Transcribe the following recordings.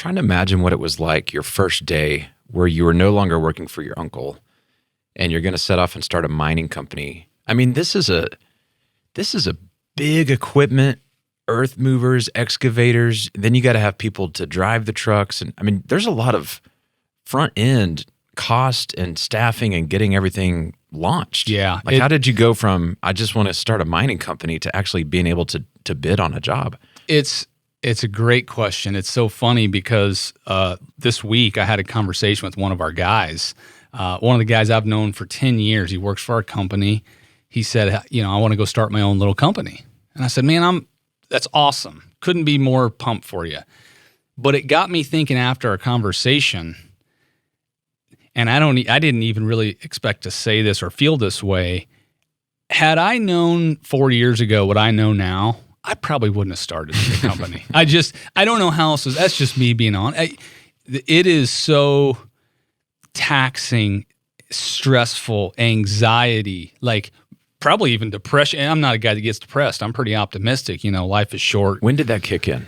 trying to imagine what it was like your first day where you were no longer working for your uncle and you're going to set off and start a mining company. I mean, this is a big equipment, earth movers, excavators. Then you got to have people to drive the trucks. And I mean, there's a lot of front end cost and staffing and getting everything launched. Yeah. Like how did you go from, I just want to start a mining company to actually being able to bid on a job? It's a great question. It's so funny because this week I had a conversation with one of our guys, one of the guys I've known for 10 years. He works for our company. He said, I want to go start my own little company. And I said, man, that's awesome. Couldn't be more pumped for you. But it got me thinking after our conversation, and I didn't even really expect to say this or feel this way. Had I known 4 years ago what I know now, I probably wouldn't have started the company. I don't know how else. That's just me being on. It is so taxing, stressful, anxiety, like probably even depression. And I'm not a guy that gets depressed. I'm pretty optimistic. Life is short. When did that kick in?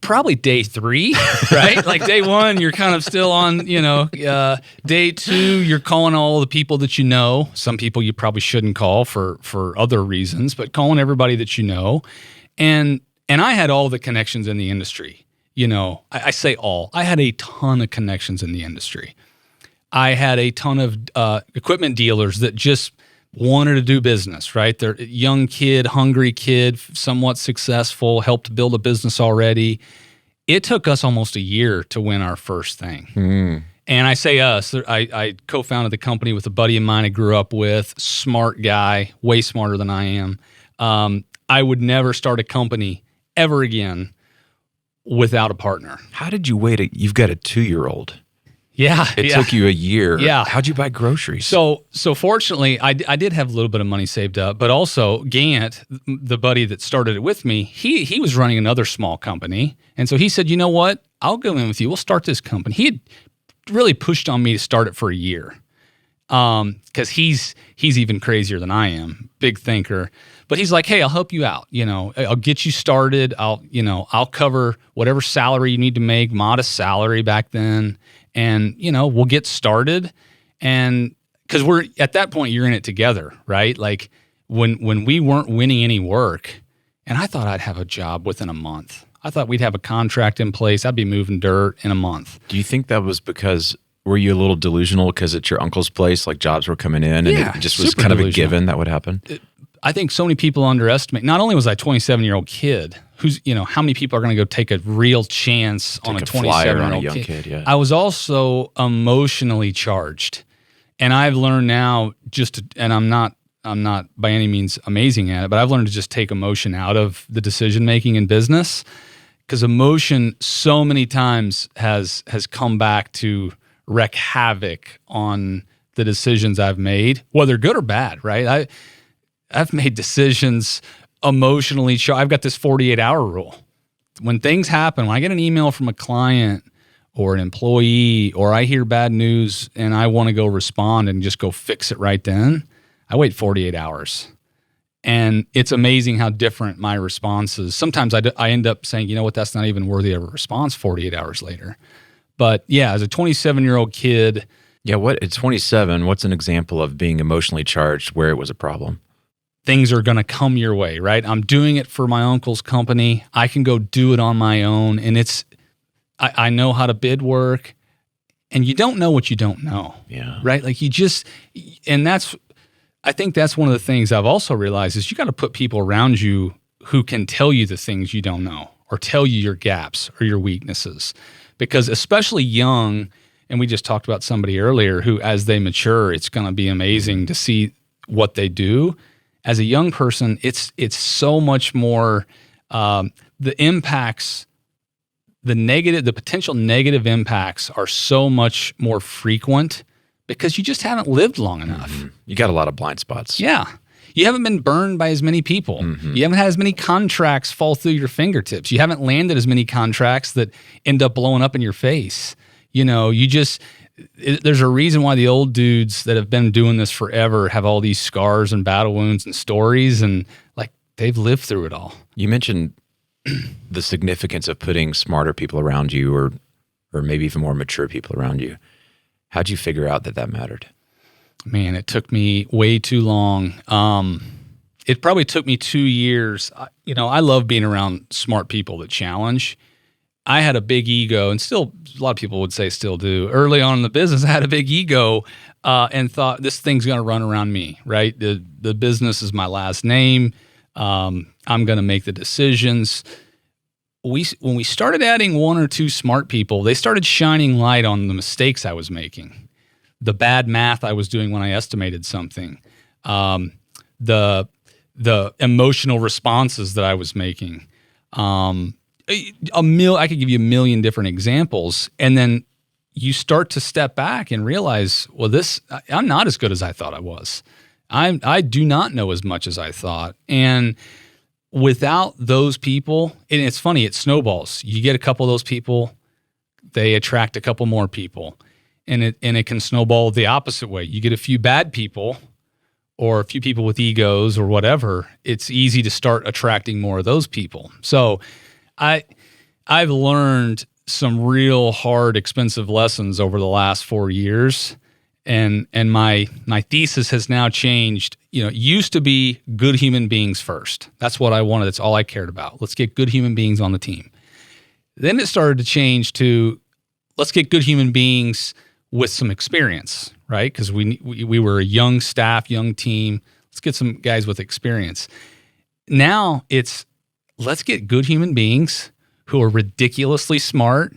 Probably day 3, right? Like day 1, you're kind of still on, day 2, you're calling all the people that you know. Some people you probably shouldn't call for other reasons, but calling everybody that you know. And I had all the connections in the industry. I say all. I had a ton of connections in the industry. I had a ton of equipment dealers that just wanted to do business, right? They're a young kid, hungry kid, somewhat successful, helped build a business already. It took us almost a year to win our first thing. And I say us, I co-founded the company with a buddy of mine I grew up with, smart guy, way smarter than I am. I would never start a company ever again without a partner. How did you wait? You've got a 2-year-old. Yeah. It took you a year. Yeah. How'd you buy groceries? So fortunately, I did have a little bit of money saved up, but also Gant, the buddy that started it with me, he was running another small company. And so he said, you know what? I'll go in with you. We'll start this company. He had really pushed on me to start it for a year. Because he's even crazier than I am, big thinker. But he's like, hey, I'll help you out. I'll get you started. I'll cover whatever salary you need to make, modest salary back then. And, we'll get started. And because we're at that point, you're in it together, right? Like when we weren't winning any work, and I thought I'd have a job within a month. I thought we'd have a contract in place. I'd be moving dirt in a month. Do you think that was because, were you a little delusional because it's your uncle's place, like jobs were coming in and it just was kind of a given that would happen? I think so many people underestimate. Not only was I a 27-year-old kid, who's, how many people are going to go take a real chance on a 27-year-old kid? Yeah. I was also emotionally charged. And I've learned now and I'm not by any means amazing at it, but I've learned to just take emotion out of the decision-making in business, because emotion so many times has come back to wreak havoc on the decisions I've made, whether good or bad, right? I've made decisions emotionally. I've got this 48-hour rule. When things happen, when I get an email from a client or an employee, or I hear bad news and I want to go respond and just go fix it right then, I wait 48 hours. And it's amazing how different my response is. Sometimes I end up saying, you know what, that's not even worthy of a response 48 hours later. But yeah, as a 27-year-old kid. Yeah, at 27, what's an example of being emotionally charged where it was a problem? Things are going to come your way, right? I'm doing it for my uncle's company. I can go do it on my own. And I know how to bid work. And you don't know what you don't know. Yeah. Right? Like I think that's one of the things I've also realized is you got to put people around you who can tell you the things you don't know, or tell you your gaps or your weaknesses. Because especially young, and we just talked about somebody earlier who, as they mature, it's going to be amazing to see what they do. As a young person, it's so much more, the impacts, the potential negative impacts are so much more frequent because you just haven't lived long enough. Mm-hmm. You got a lot of blind spots. Yeah. You haven't been burned by as many people. Mm-hmm. You haven't had as many contracts fall through your fingertips. You haven't landed as many contracts that end up blowing up in your face. There's a reason why the old dudes that have been doing this forever have all these scars and battle wounds and stories, and like they've lived through it all. You mentioned the significance of putting smarter people around you, or maybe even more mature people around you. How'd you figure out that mattered? Man, it took me way too long. It probably took me 2 years. I love being around smart people that challenge. I had a big ego, and still a lot of people would say still do. Early on in the business, I had a big ego and thought this thing's going to run around me, right? The business is my last name. I'm going to make the decisions. When we started adding 1 or 2 smart people, they started shining light on the mistakes I was making, the bad math I was doing when I estimated something, the emotional responses that I was making. I could give you a million different examples, and then you start to step back and realize, well, I'm not as good as I thought I was. I do not know as much as I thought, and without those people, and it's funny, it snowballs. You get a couple of those people, they attract a couple more people, and it can snowball the opposite way. You get a few bad people or a few people with egos or whatever, it's easy to start attracting more of those people. So I've learned some real hard, expensive lessons over the last 4 years. And my thesis has now changed. It used to be good human beings first. That's what I wanted. That's all I cared about. Let's get good human beings on the team. Then it started to change to let's get good human beings with some experience, right? Because we were a young staff, young team. Let's get some guys with experience. Now it's let's get good human beings who are ridiculously smart,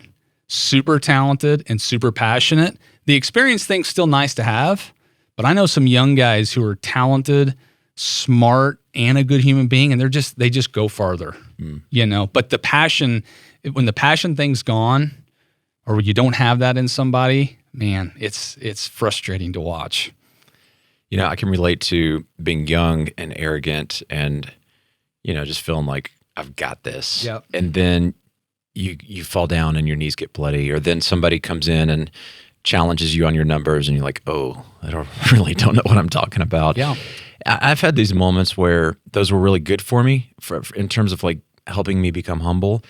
super talented, and super passionate. The experience thing's still nice to have, but I know some young guys who are talented, smart, and a good human being, and they just go farther, But the passion, when the passion thing's gone, or you don't have that in somebody, man, it's frustrating to watch. I can relate to being young and arrogant, and just feeling like I've got this. Yep. And then you fall down and your knees get bloody, or then somebody comes in and challenges you on your numbers and you're like, oh, I really don't know what I'm talking about. Yeah. I've had these moments where those were really good for me in terms of like helping me become humble.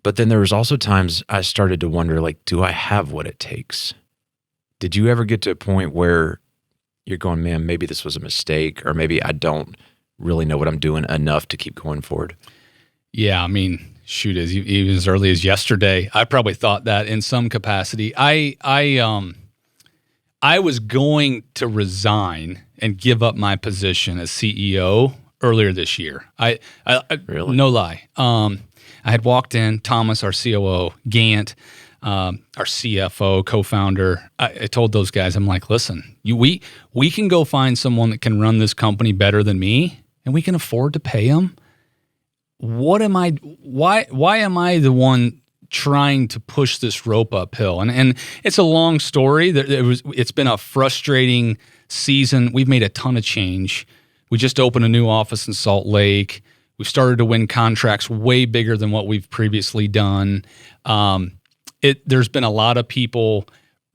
But then there was also times I started to wonder, like, do I have what it takes? Did you ever get to a point where you're going, man, maybe this was a mistake, or maybe I don't really know what I'm doing enough to keep going forward? Yeah, I mean, shoot, even as early as yesterday, I probably thought that in some capacity. I was going to resign and give up my position as CEO earlier this year. I Really? No lie. I had walked in, Thomas, our COO, Gant, our CFO, co-founder. I told those guys, I'm like, listen, we can go find someone that can run this company better than me, and we can afford to pay them. Why am I the one trying to push this rope uphill? And it's a long story. It's been a frustrating season. We've made a ton of change. We just opened a new office in Salt Lake. We've started to win contracts way bigger than what we've previously done. There's been a lot of people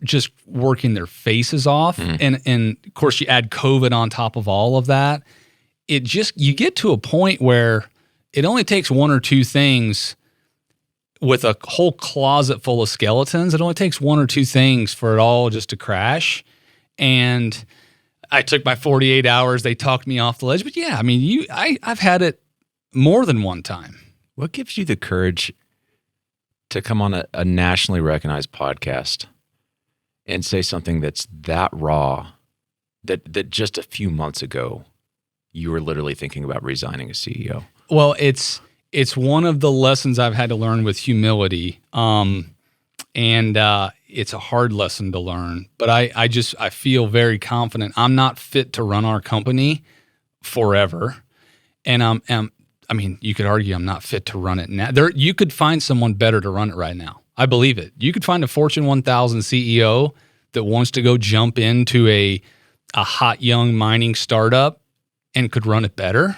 just working their faces off. And of course, you add COVID on top of all of that. You get to a point where it only takes 1 or 2 things with a whole closet full of skeletons. It only takes 1 or 2 things for it all just to crash. And I took my 48 hours. They talked me off the ledge. But yeah, I mean, I've had it more than one time. What gives you the courage to come on a nationally recognized podcast and say something that's that raw, that just a few months ago you were literally thinking about resigning as CEO? Well, it's one of the lessons I've had to learn with humility, and it's a hard lesson to learn. But I feel very confident. I'm not fit to run our company forever, and you could argue I'm not fit to run it now. You could find someone better to run it right now. I believe it. You could find a Fortune 1000 CEO that wants to go jump into a hot young mining startup and could run it better.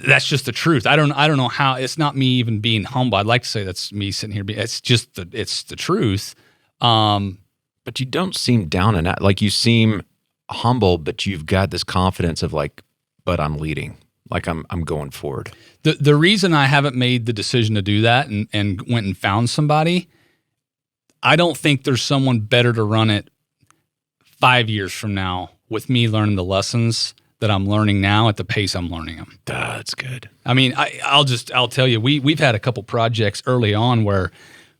That's just the truth. I don't know how. It's not me even being humble. I'd like to say that's me sitting here. It's just it's the truth. But you don't seem down and out. Like, you seem humble, but you've got this confidence of like, but I'm leading. Like I'm going forward. The reason I haven't made the decision to do that and went and found somebody, I don't think there's someone better to run it 5 years from now with me learning the lessons that I'm learning now at the pace I'm learning them. That's good. I mean, I'll tell you, we've had a couple projects early on where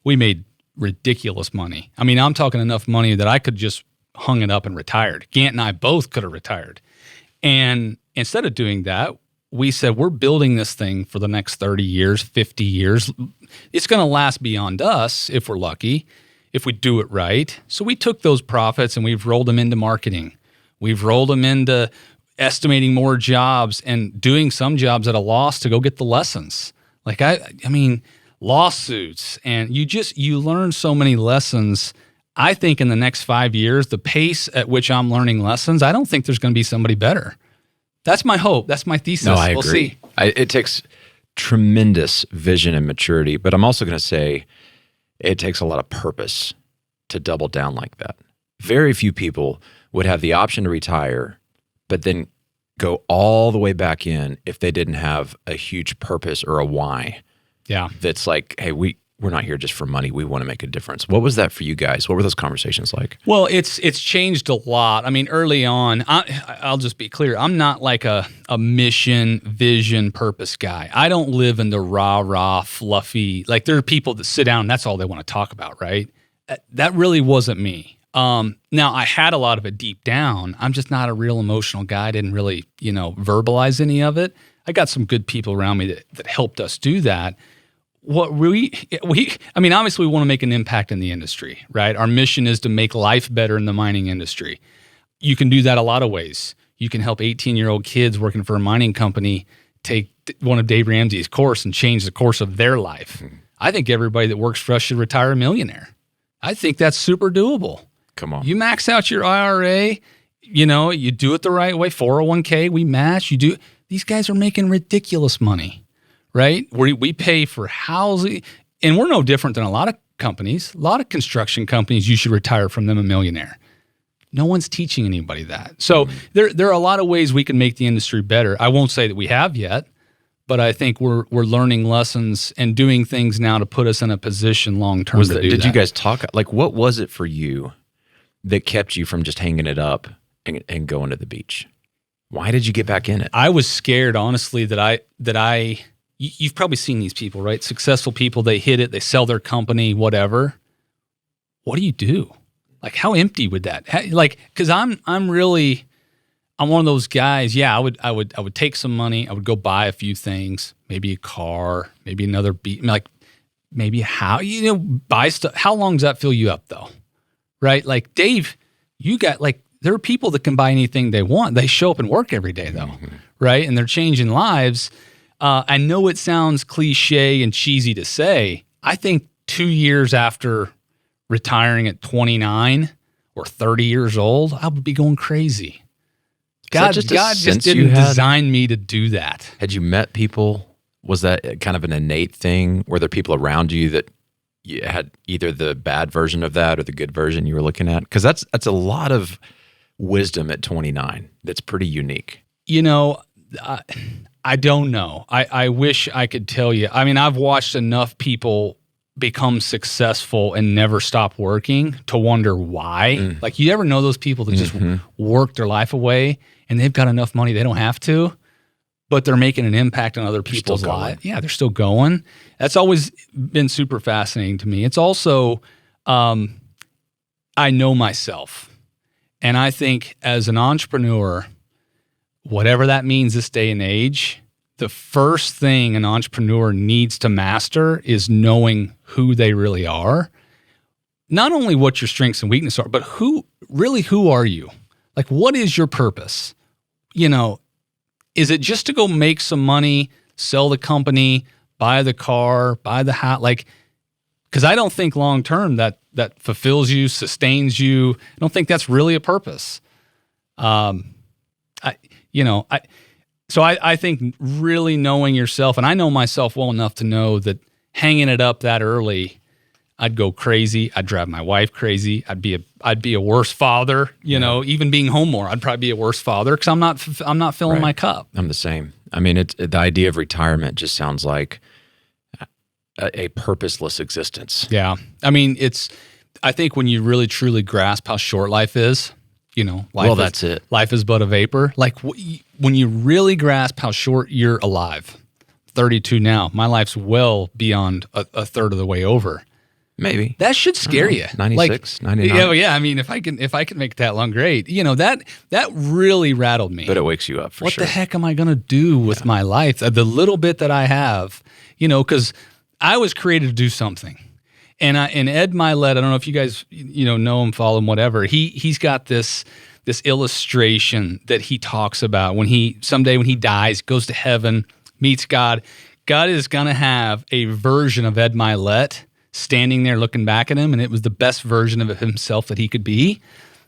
we made ridiculous money. I mean, I'm talking enough money that I could just hung it up and retired. Gant and I both could have retired. And instead of doing that, we said, we're building this thing for the next 30 years, 50 years. It's going to last beyond us if we're lucky, if we do it right. So we took those profits and we've rolled them into marketing. We've rolled them into estimating more jobs and doing some jobs at a loss to go get the lessons. Like, I mean, lawsuits, and you learn so many lessons. I think in the next 5 years, the pace at which I'm learning lessons, I don't think there's going to be somebody better. That's my hope. That's my thesis. No, I agree. We'll see. It takes tremendous vision and maturity, but I'm also going to say it takes a lot of purpose to double down like that. Very few people would have the option to retire, but then go all the way back in if they didn't have a huge purpose or a why. Yeah. That's like, hey, we're not here just for money. We want to make a difference. What was that for you guys? What were those conversations like? Well, it's changed a lot. I mean, early on, I'll just be clear. I'm not like a mission, vision, purpose guy. I don't live in the rah-rah, fluffy, like there are people that sit down and that's all they want to talk about, right? That really wasn't me. Now, I had a lot of it deep down. I'm just not a real emotional guy. I didn't really, verbalize any of it. I got some good people around me that helped us do that. What obviously we want to make an impact in the industry, right? Our mission is to make life better in the mining industry. You can do that a lot of ways. You can help 18-year-old kids working for a mining company take one of Dave Ramsey's course and change the course of their life. I think everybody that works for us should retire a millionaire. I think that's super doable. Come on. You max out your IRA, you do it the right way, 401k, we match, these guys are making ridiculous money. Right? We pay for housing, and we're no different than a lot of companies, a lot of construction companies. You should retire from them a millionaire. No one's teaching anybody that. So there are a lot of ways we can make the industry better. I won't say that we have yet, but I think we're learning lessons and doing things now to put us in a position long term to do that. Did you guys talk, like what was it for you that kept you from just hanging it up and going to the beach? Why did you get back in it? I was scared, honestly, that you've probably seen these people, right? Successful people, they hit it, they sell their company, whatever. What do you do? Like, how empty would that? Because I'm one of those guys. Yeah, I would take some money. I would go buy a few things, maybe a car, maybe another maybe buy stuff. How long does that fill you up though? Right? Like Dave, you got there are people that can buy anything they want. They show up and work every day though, right? And they're changing lives. I know it sounds cliche and cheesy to say. I think 2 years after retiring at 29 or 30 years old, I would be going crazy. God just didn't design me to do that. Had you met people? Was that kind of an innate thing? Were there people around you that you had either the bad version of that or the good version you were looking at? Because that's a lot of wisdom at 29. That's pretty unique. I don't know. I wish I could tell you. I mean, I've watched enough people become successful and never stop working to wonder why. Like, you ever know those people that just work their life away and they've got enough money they don't have to, but they're making an impact on other people's lives? Yeah, they're still going. That's always been super fascinating to me. It's also, I know myself. And I think as an entrepreneur, whatever that means this day and age, the first thing an entrepreneur needs to master is knowing who they really are. Not only what your strengths and weaknesses are, but who are you? Like, what is your purpose? Is it just to go make some money, sell the company, buy the car, buy the house? Because I don't think long term that fulfills you, sustains you. I don't think that's really a purpose. So I think really knowing yourself, and I know myself well enough to know that hanging it up that early, I'd go crazy. I'd drive my wife crazy. I'd be a worse father. Even being home more, I'd probably be a worse father because I'm not filling my cup. I'm the same. I mean, the idea of retirement just sounds like a purposeless existence. Yeah. I mean, I think when you really truly grasp how short life is, that's it. Life is but a vapor. Like when you really grasp how short you're alive, 32 now, my life's well beyond a third of the way over. Maybe. That should scare you. 96, 99. Yeah, I mean, if I can make it that long, great. That really rattled me. But it wakes you up for what sure. What the heck am I going to do with my life? The little bit that I have, because I was created to do something. And Ed Milet, I don't know if you guys know him, follow him, whatever. He's got this illustration that he talks about someday when he dies, goes to heaven, meets God. God is gonna have a version of Ed Milet standing there looking back at him, and it was the best version of himself that he could be.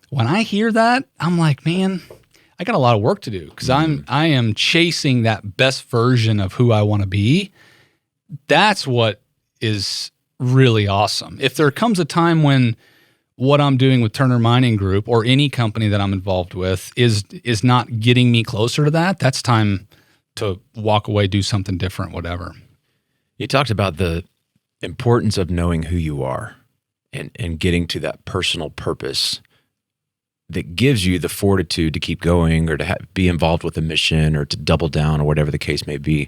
When I hear that, I'm like, man, I got a lot of work to do because I am chasing that best version of who I want to be. That's what is really awesome. If there comes a time when what I'm doing with Turner Mining Group or any company that I'm involved with is not getting me closer to that, that's time to walk away, do something different, whatever. You talked about the importance of knowing who you are and getting to that personal purpose that gives you the fortitude to keep going or to be involved with a mission or to double down or whatever the case may be.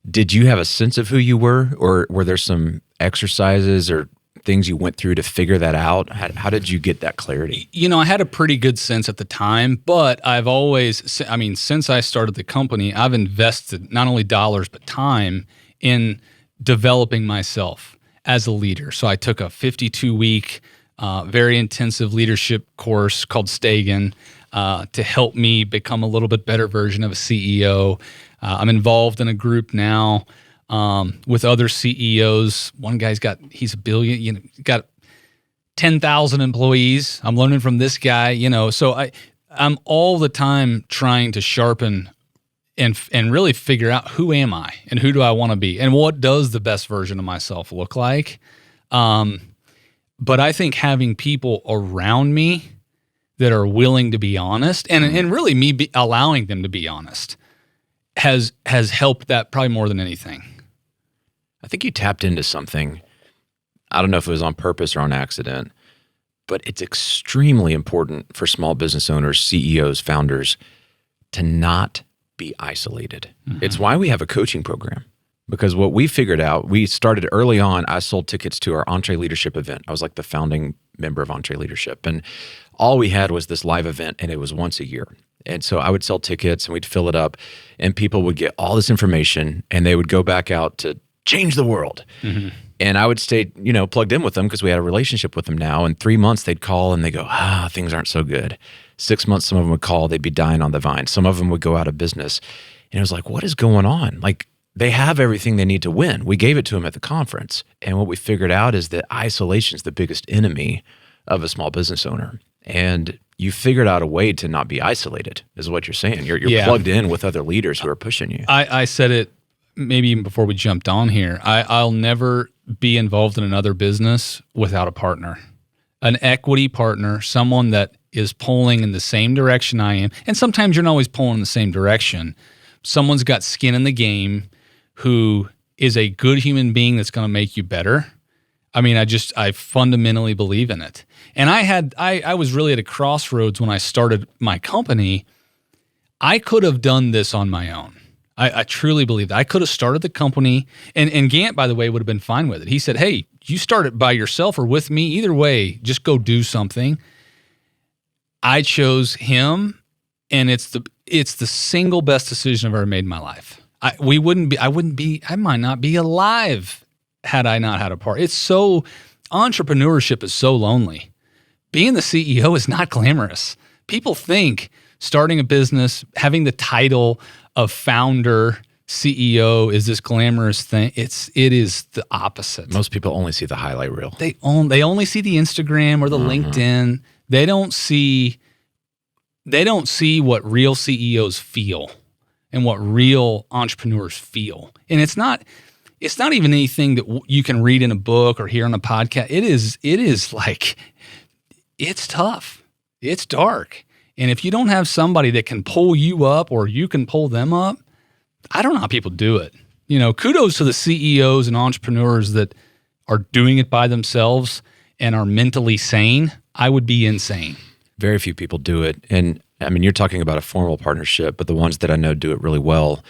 Did you have a sense of who you were, or were there some exercises or things you went through to figure that out? How did you get that clarity? I had a pretty good sense at the time, but I've always, since I started the company, I've invested not only dollars, but time in developing myself as a leader. So I took a 52-week, very intensive leadership course called Stagen to help me become a little bit better version of a CEO. I'm involved in a group now with other CEOs. One guy's he's $1 billion, got 10,000 employees. I'm learning from this guy, so I'm all the time trying to sharpen and really figure out who am I and who do I want to be and what does the best version of myself look like. But I think having people around me that are willing to be honest and really me allowing them to be honest has helped that probably more than anything. I think you tapped into something. I don't know if it was on purpose or on accident, but it's extremely important for small business owners, CEOs, founders to not be isolated. Mm-hmm. It's why we have a coaching program, because what we figured out, we started early on. I sold tickets to our EntreLeadership event. I was like the founding member of EntreLeadership, and all we had was this live event, and it was once a year. And so I would sell tickets and we'd fill it up and people would get all this information and they would go back out to change the world. Mm-hmm. And I would stay, plugged in with them because we had a relationship with them now. In 3 months, they'd call and they go, things aren't so good. 6 months, some of them would call, they'd be dying on the vine. Some of them would go out of business. And it was like, what is going on? Like, they have everything they need to win. We gave it to them at the conference. And what we figured out is that isolation is the biggest enemy of a small business owner. And you figured out a way to not be isolated, is what you're saying. You're plugged in with other leaders who are pushing you. I said it maybe even before we jumped on here. I'll never be involved in another business without a partner, an equity partner, someone that is pulling in the same direction I am. And sometimes you're not always pulling in the same direction. Someone's got skin in the game who is a good human being that's going to make you better. I mean, I fundamentally believe in it. And I was really at a crossroads when I started my company. I could have done this on my own. I truly believe that. I could have started the company, and Gant, by the way, would have been fine with it. He said, hey, you start it by yourself or with me. Either way, just go do something. I chose him, and it's the single best decision I've ever made in my life. I might not be alive had I not had a partner. Entrepreneurship is so lonely. Being the CEO is not glamorous. People think starting a business, having the title of founder, CEO is this glamorous thing. It is the opposite. Most people only see the highlight reel. They only see the Instagram or the LinkedIn. They don't see what real CEOs feel and what real entrepreneurs feel. And it's not even anything that you can read in a book or hear on a podcast. It is like, it's tough. It's dark. And if you don't have somebody that can pull you up or you can pull them up, I don't know how people do it. Kudos to the CEOs and entrepreneurs that are doing it by themselves and are mentally sane. I would be insane. Very few people do it. And I mean, you're talking about a formal partnership, but the ones that I know do it really well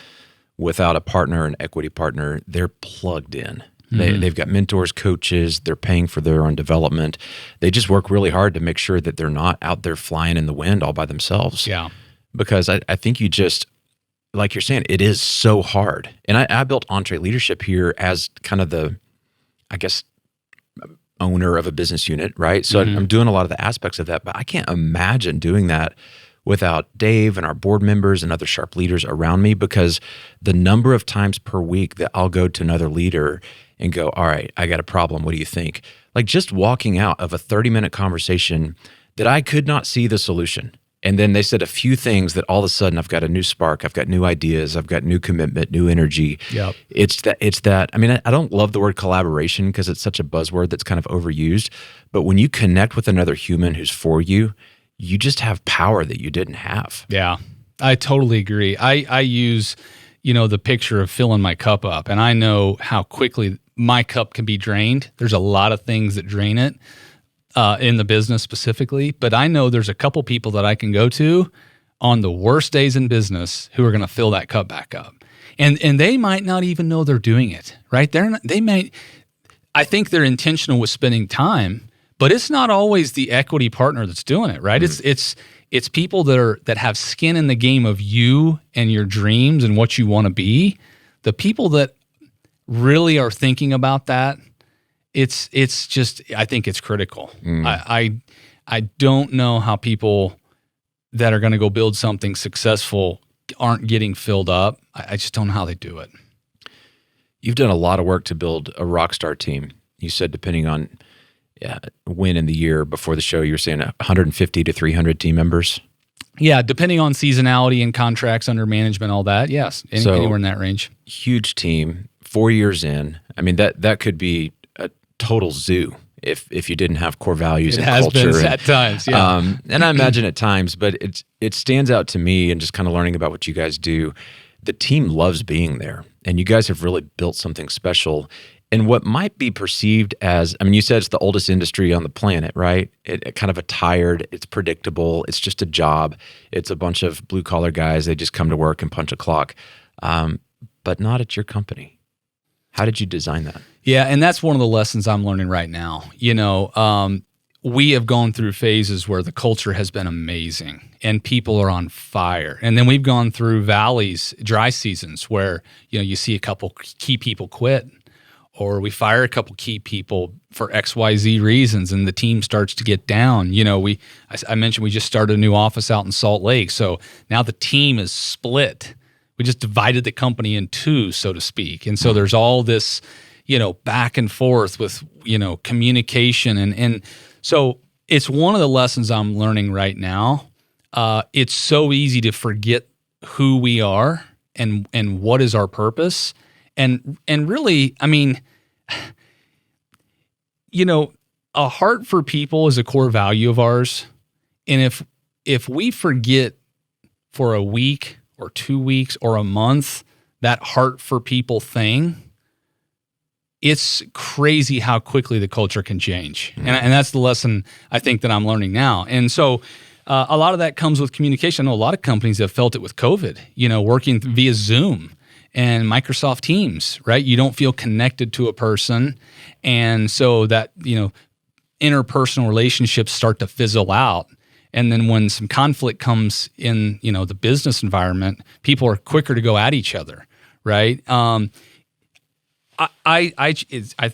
without a partner, an equity partner, they're plugged in. They've got mentors, coaches, they're paying for their own development. They just work really hard to make sure that they're not out there flying in the wind all by themselves. Yeah. Because I think you just, like you're saying, it is so hard. And I built EntreLeadership here as kind of the, I guess, owner of a business unit, right? So I'm doing a lot of the aspects of that, but I can't imagine doing that without Dave and our board members and other sharp leaders around me, because the number of times per week that I'll go to another leader and go, all right, I got a problem. What do you think? Like just walking out of a 30-minute conversation that I could not see the solution. And then they said a few things that all of a sudden I've got a new spark, I've got new ideas, I've got new commitment, new energy. Yep. It's that, I mean, I don't love the word collaboration because it's such a buzzword that's kind of overused, but when you connect with another human who's for you, you just have power that you didn't have. Yeah, I totally agree. I use, the picture of filling my cup up, and I know how quickly my cup can be drained. There's a lot of things that drain it in the business specifically, but I know there's a couple people that I can go to on the worst days in business who are going to fill that cup back up. And they might not even know they're doing it, right? I think they're intentional with spending time, but it's not always the equity partner that's doing it, right? It's people that have skin in the game of you and your dreams and what you want to be. The people that really are thinking about that, it's just, I think it's critical. I don't know how people that are going to go build something successful aren't getting filled up. I just don't know how they do it. You've done a lot of work to build a rockstar team. You said depending on when in the year before the show, you were saying 150 to 300 team members? Yeah, depending on seasonality and contracts under management, all that. Yes, anywhere in that range. Huge team, 4 years in. I mean, that could be a total zoo if you didn't have core values and culture. It has been at times, yeah. And I imagine at times, but it stands out to me, and just kind of learning about what you guys do, the team loves being there, and you guys have really built something special. And what might be perceived as, I mean, you said it's the oldest industry on the planet, right? It kind of a tired, it's predictable, it's just a job. It's a bunch of blue collar guys, they just come to work and punch a clock. But not at your company. How did you design that? Yeah, and that's one of the lessons I'm learning right now. We have gone through phases where the culture has been amazing and people are on fire. And then we've gone through valleys, dry seasons where, you see a couple key people quit, or we fire a couple key people for XYZ reasons and the team starts to get down. I mentioned we just started a new office out in Salt Lake. So now the team is split. We just divided the company in two, so to speak. And so there's all this, back and forth with, communication. And so it's one of the lessons I'm learning right now. It's so easy to forget who we are and what is our purpose. And really, I mean, a heart for people is a core value of ours. And if we forget for a week or 2 weeks or a month that heart for people thing, it's crazy how quickly the culture can change. And that's the lesson I think that I'm learning now. And so a lot of that comes with communication. I know a lot of companies have felt it with COVID, working via Zoom and Microsoft Teams, right? You don't feel connected to a person. And so that, interpersonal relationships start to fizzle out. And then when some conflict comes in, the business environment, people are quicker to go at each other, right? I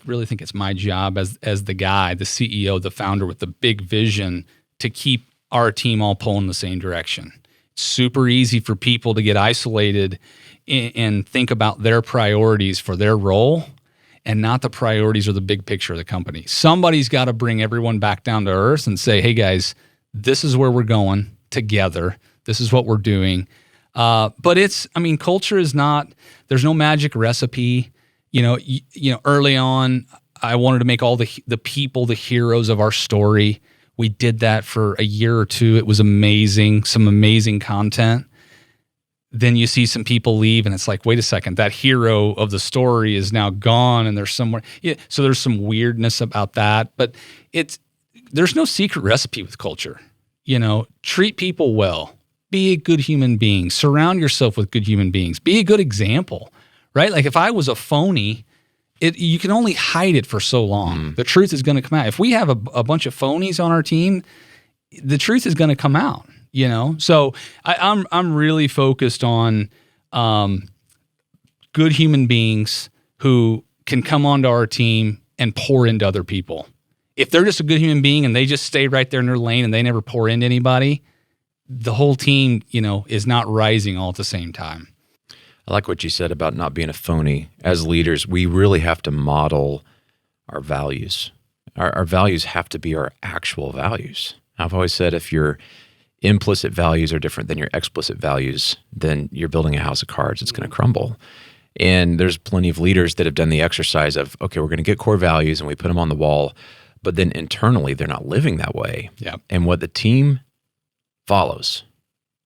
really think it's my job as the guy, the CEO, the founder with the big vision to keep our team all pulling the same direction. It's super easy for people to get isolated and think about their priorities for their role and not the priorities or the big picture of the company. Somebody's got to bring everyone back down to earth and say, hey guys, this is where we're going together. This is what we're doing. But culture is not, there's no magic recipe. Early on, I wanted to make all the people the heroes of our story. We did that for a year or two. It was amazing, some amazing content. then you see some people leave and it's like, wait a second, that hero of the story is now gone and there's somewhere. Yeah, so there's some weirdness about that, but there's no secret recipe with culture. Treat people well, be a good human being, surround yourself with good human beings, be a good example, right? Like if I was a phony, you can only hide it for so long. The truth is going to come out. If we have a bunch of phonies on our team, the truth is going to come out. So I'm really focused on good human beings who can come onto our team and pour into other people. If they're just a good human being and they just stay right there in their lane and they never pour into anybody, the whole team, is not rising all at the same time. I like what you said about not being a phony. As leaders, we really have to model our values. Our values have to be our actual values. I've always said if your implicit values are different than your explicit values, then you're building a house of cards. It's going to crumble. And there's plenty of leaders that have done the exercise of, okay, we're going to get core values and we put them on the wall, but then internally they're not living that way. Yeah. And what the team follows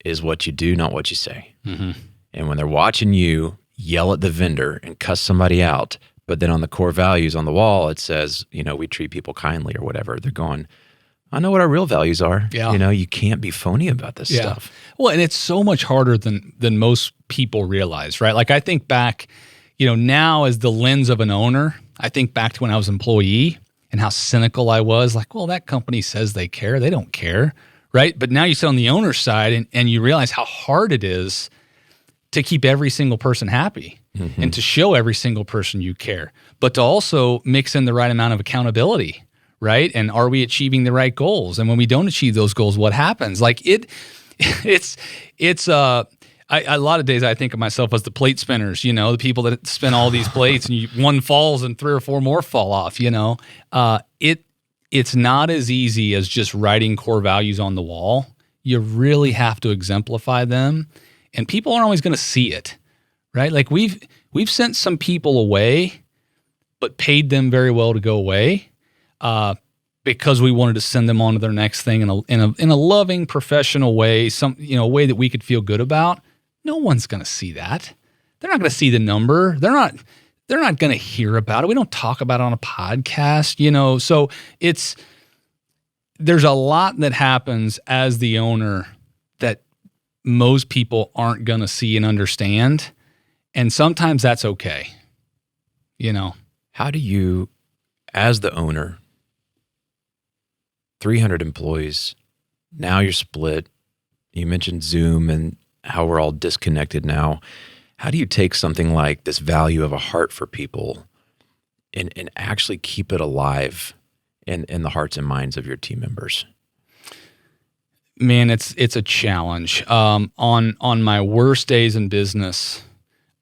is what you do, not what you say. Mm-hmm. And when they're watching you yell at the vendor and cuss somebody out, but then on the core values on the wall, it says, we treat people kindly or whatever, they're going, I know what our real values are. Yeah. You can't be phony about this stuff. Well, and it's so much harder than most people realize, right? Like I think back, now as the lens of an owner, I think back to when I was an employee and how cynical I was. Like, well, that company says they care. They don't care, right? But now you sit on the owner's side and you realize how hard it is to keep every single person happy and to show every single person you care, but to also mix in the right amount of accountability. Right? And are we achieving the right goals? And when we don't achieve those goals, what happens? Like it's a lot of days I think of myself as the plate spinners, the people that spin all these plates and one falls and 3 or 4 more fall off, it's not as easy as just writing core values on the wall. You really have to exemplify them and people aren't always going to see it, right? Like we've sent some people away, but paid them very well to go away. Because we wanted to send them on to their next thing in a loving, professional way, a way that we could feel good about. No one's going to see that. They're not going to see the number. They're not going to hear about it. We don't talk about it on a podcast, So there's a lot that happens as the owner that most people aren't going to see and understand, and sometimes that's okay. How do you, as the owner, 300 employees, now you're split. You mentioned Zoom and how we're all disconnected now. How do you take something like this value of a heart for people and actually keep it alive in the hearts and minds of your team members? Man, it's a challenge. On my worst days in business,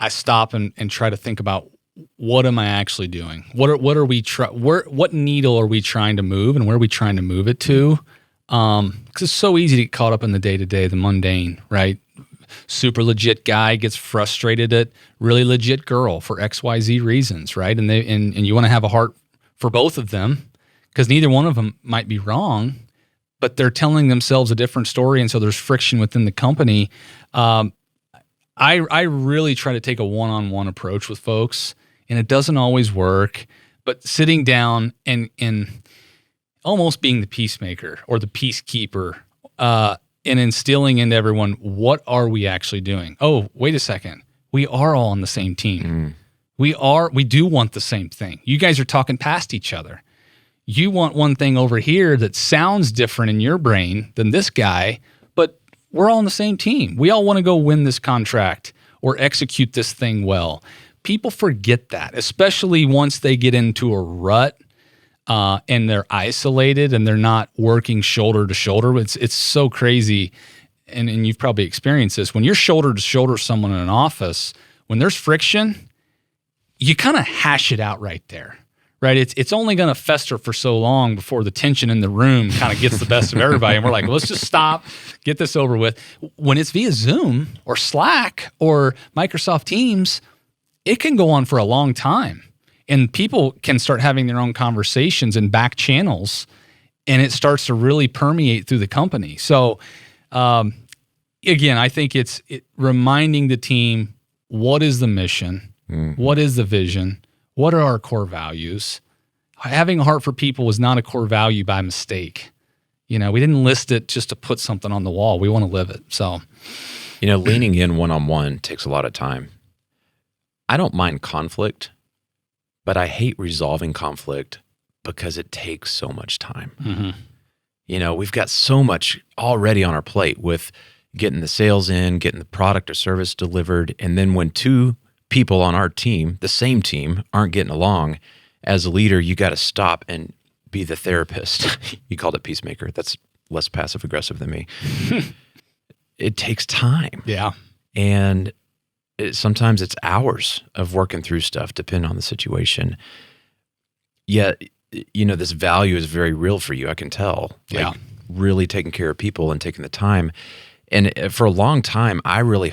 I stop and try to think about what am I actually doing? What needle are we trying to move, and where are we trying to move it to? Because it's so easy to get caught up in the day-to-day, the mundane, right? Super legit guy gets frustrated at really legit girl for XYZ reasons, right? And you want to have a heart for both of them because neither one of them might be wrong, but they're telling themselves a different story, and so there's friction within the company. I really try to take a one-on-one approach with folks, and it doesn't always work, but sitting down and almost being the peacemaker or the peacekeeper and instilling into everyone, what are we actually doing? Oh, wait a second. We are all on the same team. We do want the same thing. You guys are talking past each other. You want one thing over here that sounds different in your brain than this guy, but we're all on the same team. We all want to go win this contract or execute this thing well. People forget that, especially once they get into a rut and they're isolated and they're not working shoulder to shoulder. It's so crazy, and you've probably experienced this. When you're shoulder to shoulder someone in an office, when there's friction, you kind of hash it out right there. Right, it's only going to fester for so long before the tension in the room kind of gets the best of everybody, and we're like, well, let's just stop, get this over with. When it's via Zoom or Slack or Microsoft Teams, it can go on for a long time, and people can start having their own conversations in back channels, and it starts to really permeate through the company. So, again, I think it's reminding the team, what is the mission? Mm-hmm. What is the vision? What are our core values? Having a heart for people was not a core value by mistake. We didn't list it just to put something on the wall. We want to live it. So, leaning in one-on-one takes a lot of time. I don't mind conflict, but I hate resolving conflict because it takes so much time. Mm-hmm. We've got so much already on our plate with getting the sales in, getting the product or service delivered. And then when two people on our team, the same team, aren't getting along, as a leader, you got to stop and be the therapist. You called it peacemaker. That's less passive aggressive than me. It takes time. Yeah. And sometimes it's hours of working through stuff, depending on the situation. Yet, this value is very real for you. I can tell. Yeah. Really taking care of people and taking the time. And for a long time, I really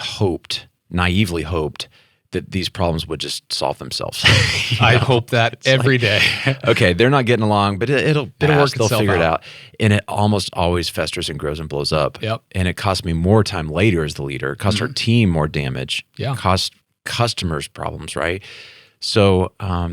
naively hoped that these problems would just solve themselves. I hope that every day. Okay, they're not getting along, but it'll pass. They'll figure it out. And it almost always festers and grows and blows up. Yep. And it costs me more time later as the leader. It costs our team more damage. Yeah. It costs customers problems, right? So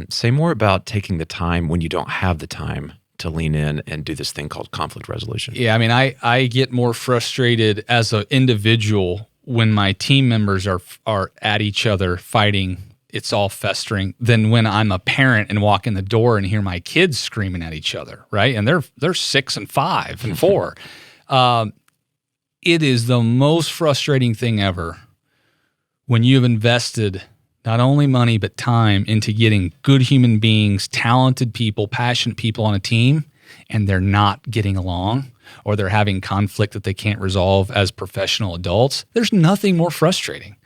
say more about taking the time when you don't have the time to lean in and do this thing called conflict resolution. Yeah, I get more frustrated as an individual when my team members are at each other fighting, it's all festering, than when I'm a parent and walk in the door and hear my kids screaming at each other, right? And they're 6 and 5 and 4. It is the most frustrating thing ever when you've invested not only money but time into getting good human beings, talented people, passionate people on a team, and they're not getting along, or they're having conflict that they can't resolve as professional adults. There's nothing more frustrating.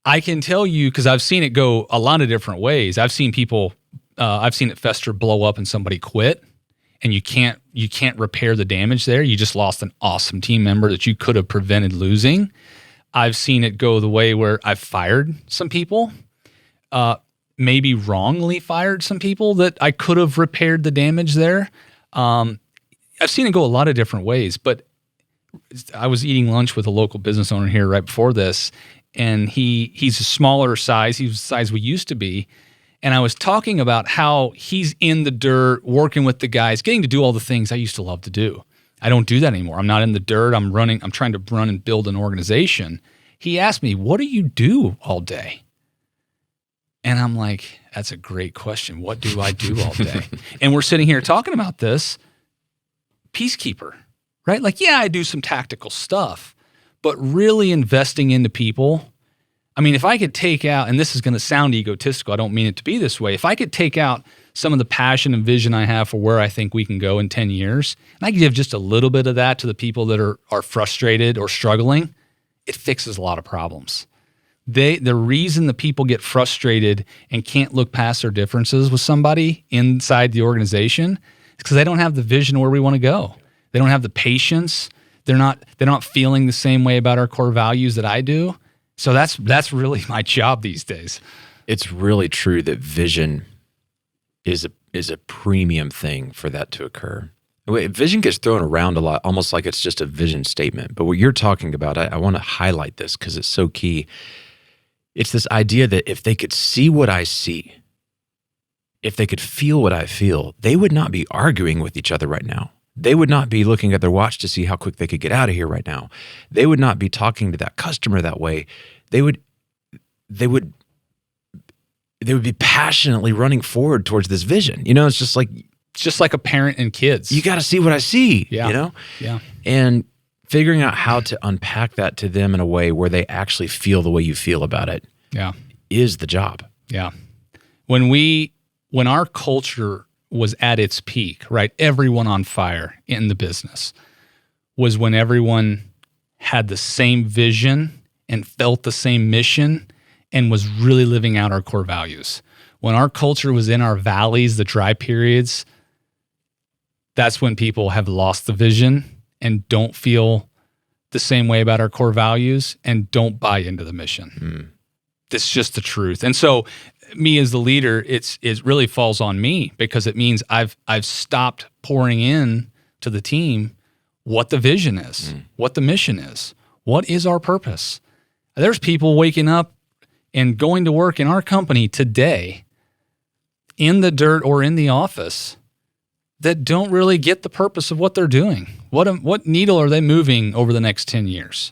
I can tell you, because I've seen it go a lot of different ways. I've seen it fester, blow up, and somebody quit, and you can't repair the damage there. You just lost an awesome team member that you could have prevented losing. I've seen it go the way where I've fired some people, maybe wrongly fired some people that I could have repaired the damage there. I've seen it go a lot of different ways, but I was eating lunch with a local business owner here right before this, and he's a smaller size. He's the size we used to be. And I was talking about how he's in the dirt, working with the guys, getting to do all the things I used to love to do. I don't do that anymore. I'm not in the dirt. I'm trying to run and build an organization. He asked me, what do you do all day? And I'm like, that's a great question. What do I do all day? And we're sitting here talking about this. Peacekeeper, right? Like, yeah, I do some tactical stuff, but really investing into people. If I could take out, and this is going to sound egotistical, I don't mean it to be this way. If I could take out some of the passion and vision I have for where I think we can go in 10 years, and I could give just a little bit of that to the people that are frustrated or struggling, it fixes a lot of problems. The reason the people get frustrated and can't look past their differences with somebody inside the organization is because they don't have the vision where we want to go. They don't have the patience. They're not feeling the same way about our core values that I do. So that's really my job these days. It's really true that vision is a premium thing for that to occur. Vision gets thrown around a lot, almost like it's just a vision statement. But what you're talking about, I want to highlight this because it's so key. It's this idea that if they could see what I see, if they could feel what I feel, they would not be arguing with each other right now. They would not be looking at their watch to see how quick they could get out of here right now. They would not be talking to that customer that way. They would be passionately running forward towards this vision. It's just like a parent and kids. You got to see what I see, Yeah. And figuring out how to unpack that to them in a way where they actually feel the way you feel about it is the job. Yeah. When our culture was at its peak, right? Everyone on fire in the business was when everyone had the same vision and felt the same mission and was really living out our core values. When our culture was in our valleys, the dry periods, that's when people have lost the vision and don't feel the same way about our core values and don't buy into the mission. That's just the truth. And so me as the leader, it really falls on me because it means I've stopped pouring in to the team what the vision is, what the mission is, what is our purpose. There's people waking up and going to work in our company today in the dirt or in the office that don't really get the purpose of what they're doing. What needle are they moving over the next 10 years?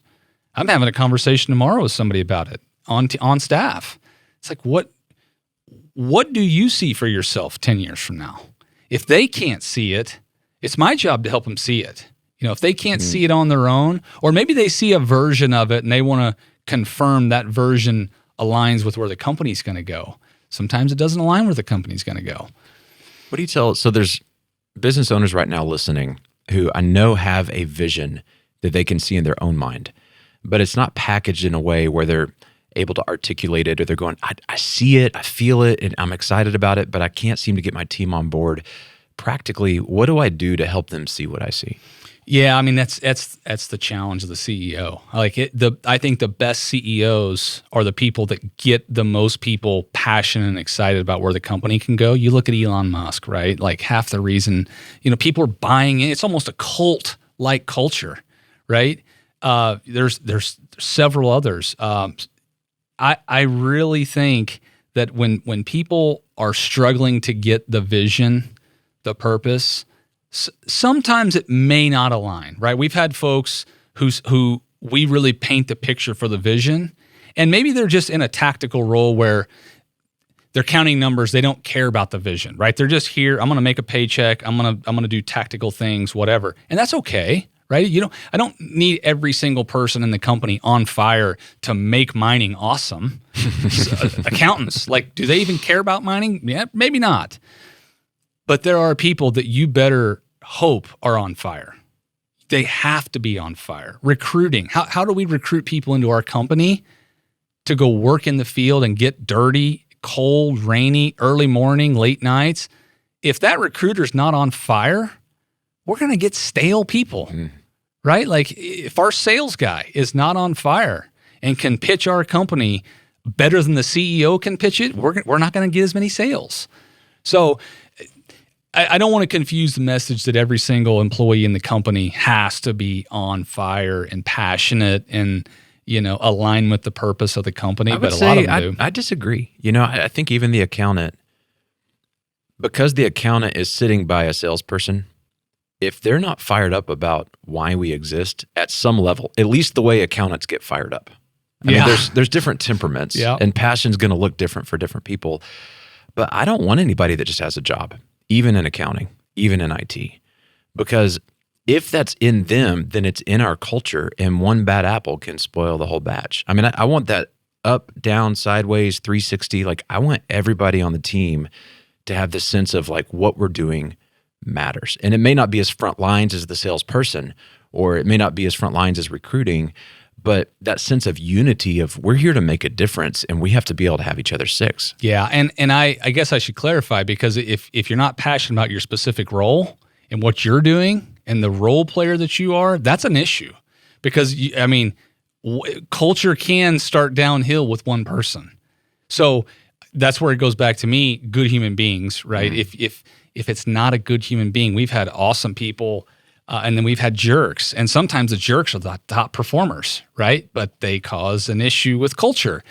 I'm having a conversation tomorrow with somebody about it on staff. It's like, what do you see for yourself 10 years from now? If they can't see it, it's my job to help them see it. If they can't see it on their own, or maybe they see a version of it and they want to confirm that version aligns with where the company's going to go. Sometimes it doesn't align where the company's going to go. What do you tell? So there's business owners right now listening who I know have a vision that they can see in their own mind, but it's not packaged in a way where they're able to articulate it, or they're going, I see it, I feel it, and I'm excited about it, but I can't seem to get my team on board. Practically, what do I do to help them see what I see? Yeah, I mean that's the challenge of the CEO. I think the best CEOs are the people that get the most people passionate and excited about where the company can go. You look at Elon Musk, right? Like half the reason, people are buying in. It's almost a cult-like culture, right? There's several others. I really think that when people are struggling to get the vision, the purpose, sometimes it may not align, right? We've had folks who we really paint the picture for the vision, and maybe they're just in a tactical role where they're counting numbers. They don't care about the vision, right? They're just here. I'm going to make a paycheck. I'm going to do tactical things, whatever, and that's okay, right? I don't need every single person in the company on fire to make mining awesome. Accountants, do they even care about mining? Yeah, maybe not. But there are people that you better hope are on fire. They have to be on fire. Recruiting. How do we recruit people into our company to go work in the field and get dirty, cold, rainy, early morning, late nights? If that recruiter's not on fire, we're going to get stale people, right? If our sales guy is not on fire and can pitch our company better than the CEO can pitch it, we're not going to get as many sales. So I don't want to confuse the message that every single employee in the company has to be on fire and passionate and, align with the purpose of the company, but a lot of them do. I disagree. I think even the accountant, because the accountant is sitting by a salesperson, if they're not fired up about why we exist at some level, at least the way accountants get fired up. I mean, there's different temperaments, and passion's going to look different for different people. But I don't want anybody that just has a job, even in accounting, even in IT, because if that's in them, then it's in our culture, and one bad apple can spoil the whole batch. I mean, I want that up, down, sideways, 360. I want everybody on the team to have this sense of what we're doing matters. And it may not be as front lines as the salesperson, or it may not be as front lines as recruiting, but that sense of unity of we're here to make a difference and we have to be able to have each other's six. Yeah, and I guess I should clarify, because if you're not passionate about your specific role and what you're doing and the role player that you are, that's an issue. Because, culture can start downhill with one person. So that's where it goes back to me, good human beings, right? If it's not a good human being, we've had awesome people, and then we've had jerks, and sometimes the jerks are the top performers, right? But they cause an issue with culture.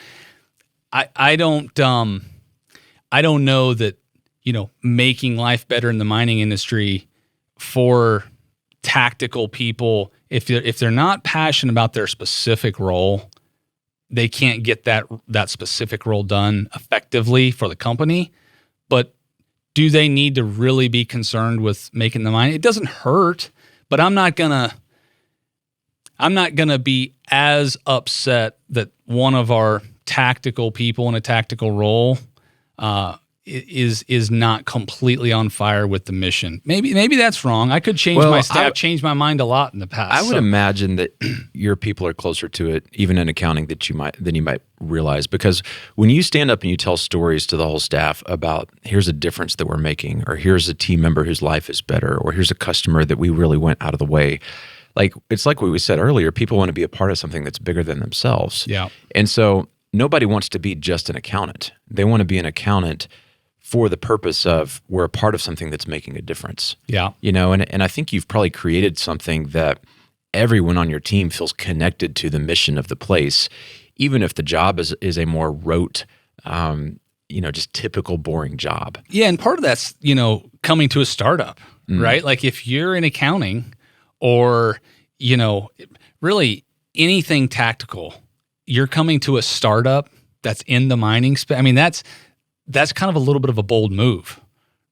I don't know that making life better in the mining industry for tactical people, if they're not passionate about their specific role, they can't get that specific role done effectively for the company. But do they need to really be concerned with making the mine? It doesn't hurt. But I'm not gonna be as upset that one of our tactical people in a tactical role is not completely on fire with the mission. Maybe that's wrong. I could change my staff, change my mind a lot in the past. I would imagine that your people are closer to it, even in accounting, than you might realize. Because when you stand up and you tell stories to the whole staff about here's a difference that we're making, or here's a team member whose life is better, or here's a customer that we really went out of the way. It's like what we said earlier, people want to be a part of something that's bigger than themselves. Yeah. And so nobody wants to be just an accountant. They want to be an accountant for the purpose of we're a part of something that's making a difference. Yeah. And I think you've probably created something that everyone on your team feels connected to the mission of the place, even if the job is a more rote, just typical boring job. Yeah. And part of that's, coming to a startup, right? Like if you're in accounting or, really anything tactical, you're coming to a startup that's in the mining space. I mean, that's kind of a little bit of a bold move,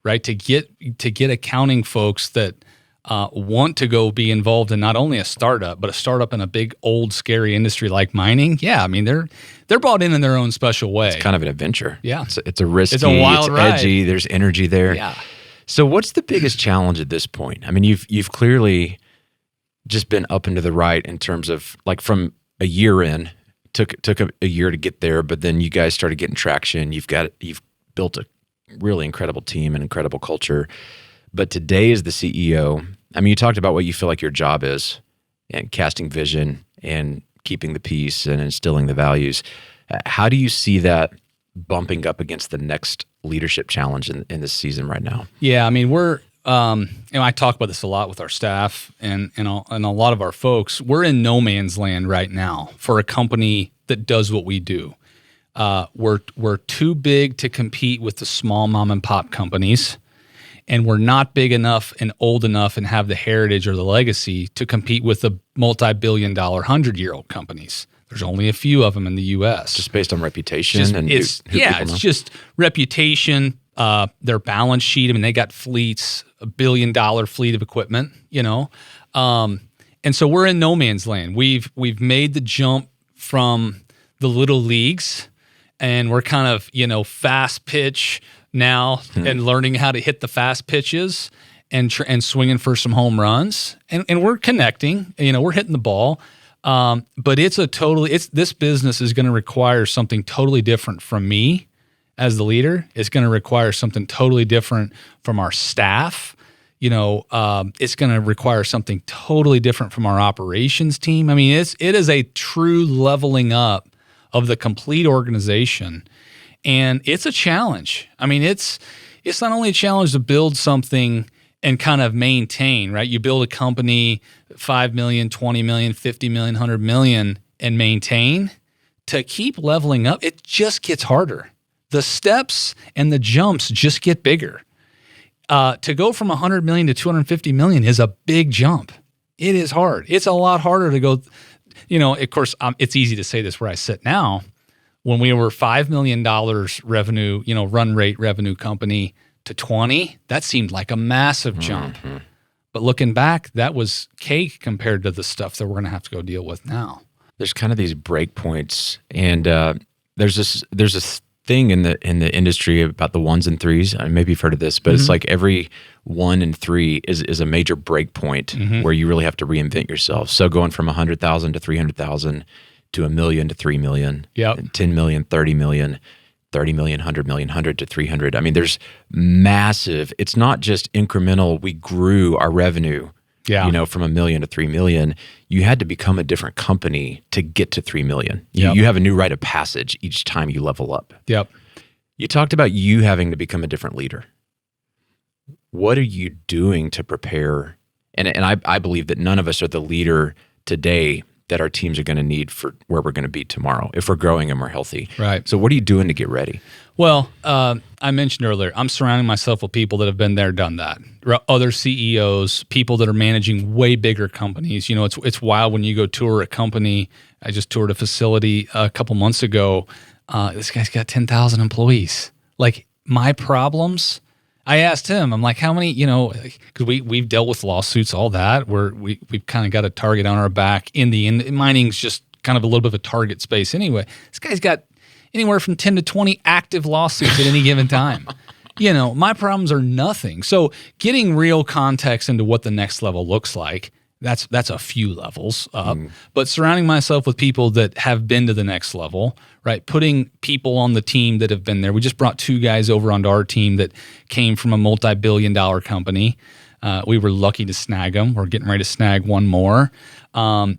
right? To get accounting folks that want to go be involved in not only a startup, but a startup in a big, old, scary industry like mining. Yeah, I mean, they're brought in their own special way. It's kind of an adventure. Yeah. It's a risky, it's a wild ride. Edgy, there's energy there. Yeah. So what's the biggest challenge at this point? I mean, you've clearly just been up and to the right in terms of like from a year in, took a year to get there, but then you guys started getting traction. You've built a really incredible team and incredible culture. But today as the CEO, I mean, you talked about what you feel like your job is and casting vision and keeping the peace and instilling the values. How do you see that bumping up against the next leadership challenge in this season right now? Yeah, I mean, we're, I talk about this a lot with our staff and a lot of our folks. We're in no man's land right now for a company that does what we do. We're too big to compete with the small mom and pop companies, and we're not big enough and old enough and have the heritage or the legacy to compete with the multi-billion-dollar 100-year-old companies. There's only a few of them in the U.S. Just based on reputation it's just reputation, their balance sheet. I mean, they got fleets, $1 billion fleet of equipment, and so we're in no man's land. We've made the jump from the little leagues, and we're kind of fast pitch now and learning how to hit the fast pitches and swinging for some home runs, and we're connecting. We're hitting the ball. But this business is going to require something totally different from me as the leader. It's going to require something totally different from our staff. It's going to require something totally different from our operations team. I mean, it is a true leveling up of the complete organization, and it's a challenge. I mean, it's not only a challenge to build something and kind of maintain, right? You build a company, 5 million, 20 million, 50 million, 100 million, and maintain. To keep leveling up, it just gets harder. The steps and the jumps just get bigger. To go from 100 million to 250 million is a big jump. It is hard. It's a lot harder to go, of course, it's easy to say this where I sit now. When we were $5 million revenue, run rate revenue company, to 20, that seemed like a massive jump. Mm-hmm. But looking back, that was cake compared to the stuff that we're going to have to go deal with now. There's kind of these break points, and there's this thing in the industry about the ones and threes. Maybe you've heard of this, but it's like every 1 and 3 is a major break point where you really have to reinvent yourself. So going from 100,000 to 300,000 to 1 million to 3 million, 10 million, 30 million. 30 million, 100 million, 100 to 300. I mean, there's massive, it's not just incremental. We grew our revenue, from 1 million to 3 million. You had to become a different company to get to 3 million. You have a new rite of passage each time you level up. Yep. You talked about you having to become a different leader. What are you doing to prepare? And I believe that none of us are the leader today that our teams are going to need for where we're going to be tomorrow if we're growing and we're healthy. Right. So what are you doing to get ready? Well, I mentioned earlier, I'm surrounding myself with people that have been there, done that. Other CEOs, people that are managing way bigger companies. It's wild when you go tour a company. I just toured a facility a couple months ago. This guy's got 10,000 employees. Like my problems, I asked him, I'm like, how many, because we've dealt with lawsuits, all that, where we've kind of got a target on our back in the end. Mining's just kind of a little bit of a target space anyway. This guy's got anywhere from 10 to 20 active lawsuits at any given time. My problems are nothing. So getting real context into what the next level looks like, that's a few levels up. But surrounding myself with people that have been to the next level, right? Putting people on the team that have been there. We just brought 2 guys over onto our team that came from a multi-billion-dollar company. We were lucky to snag them. We're getting ready to snag one more.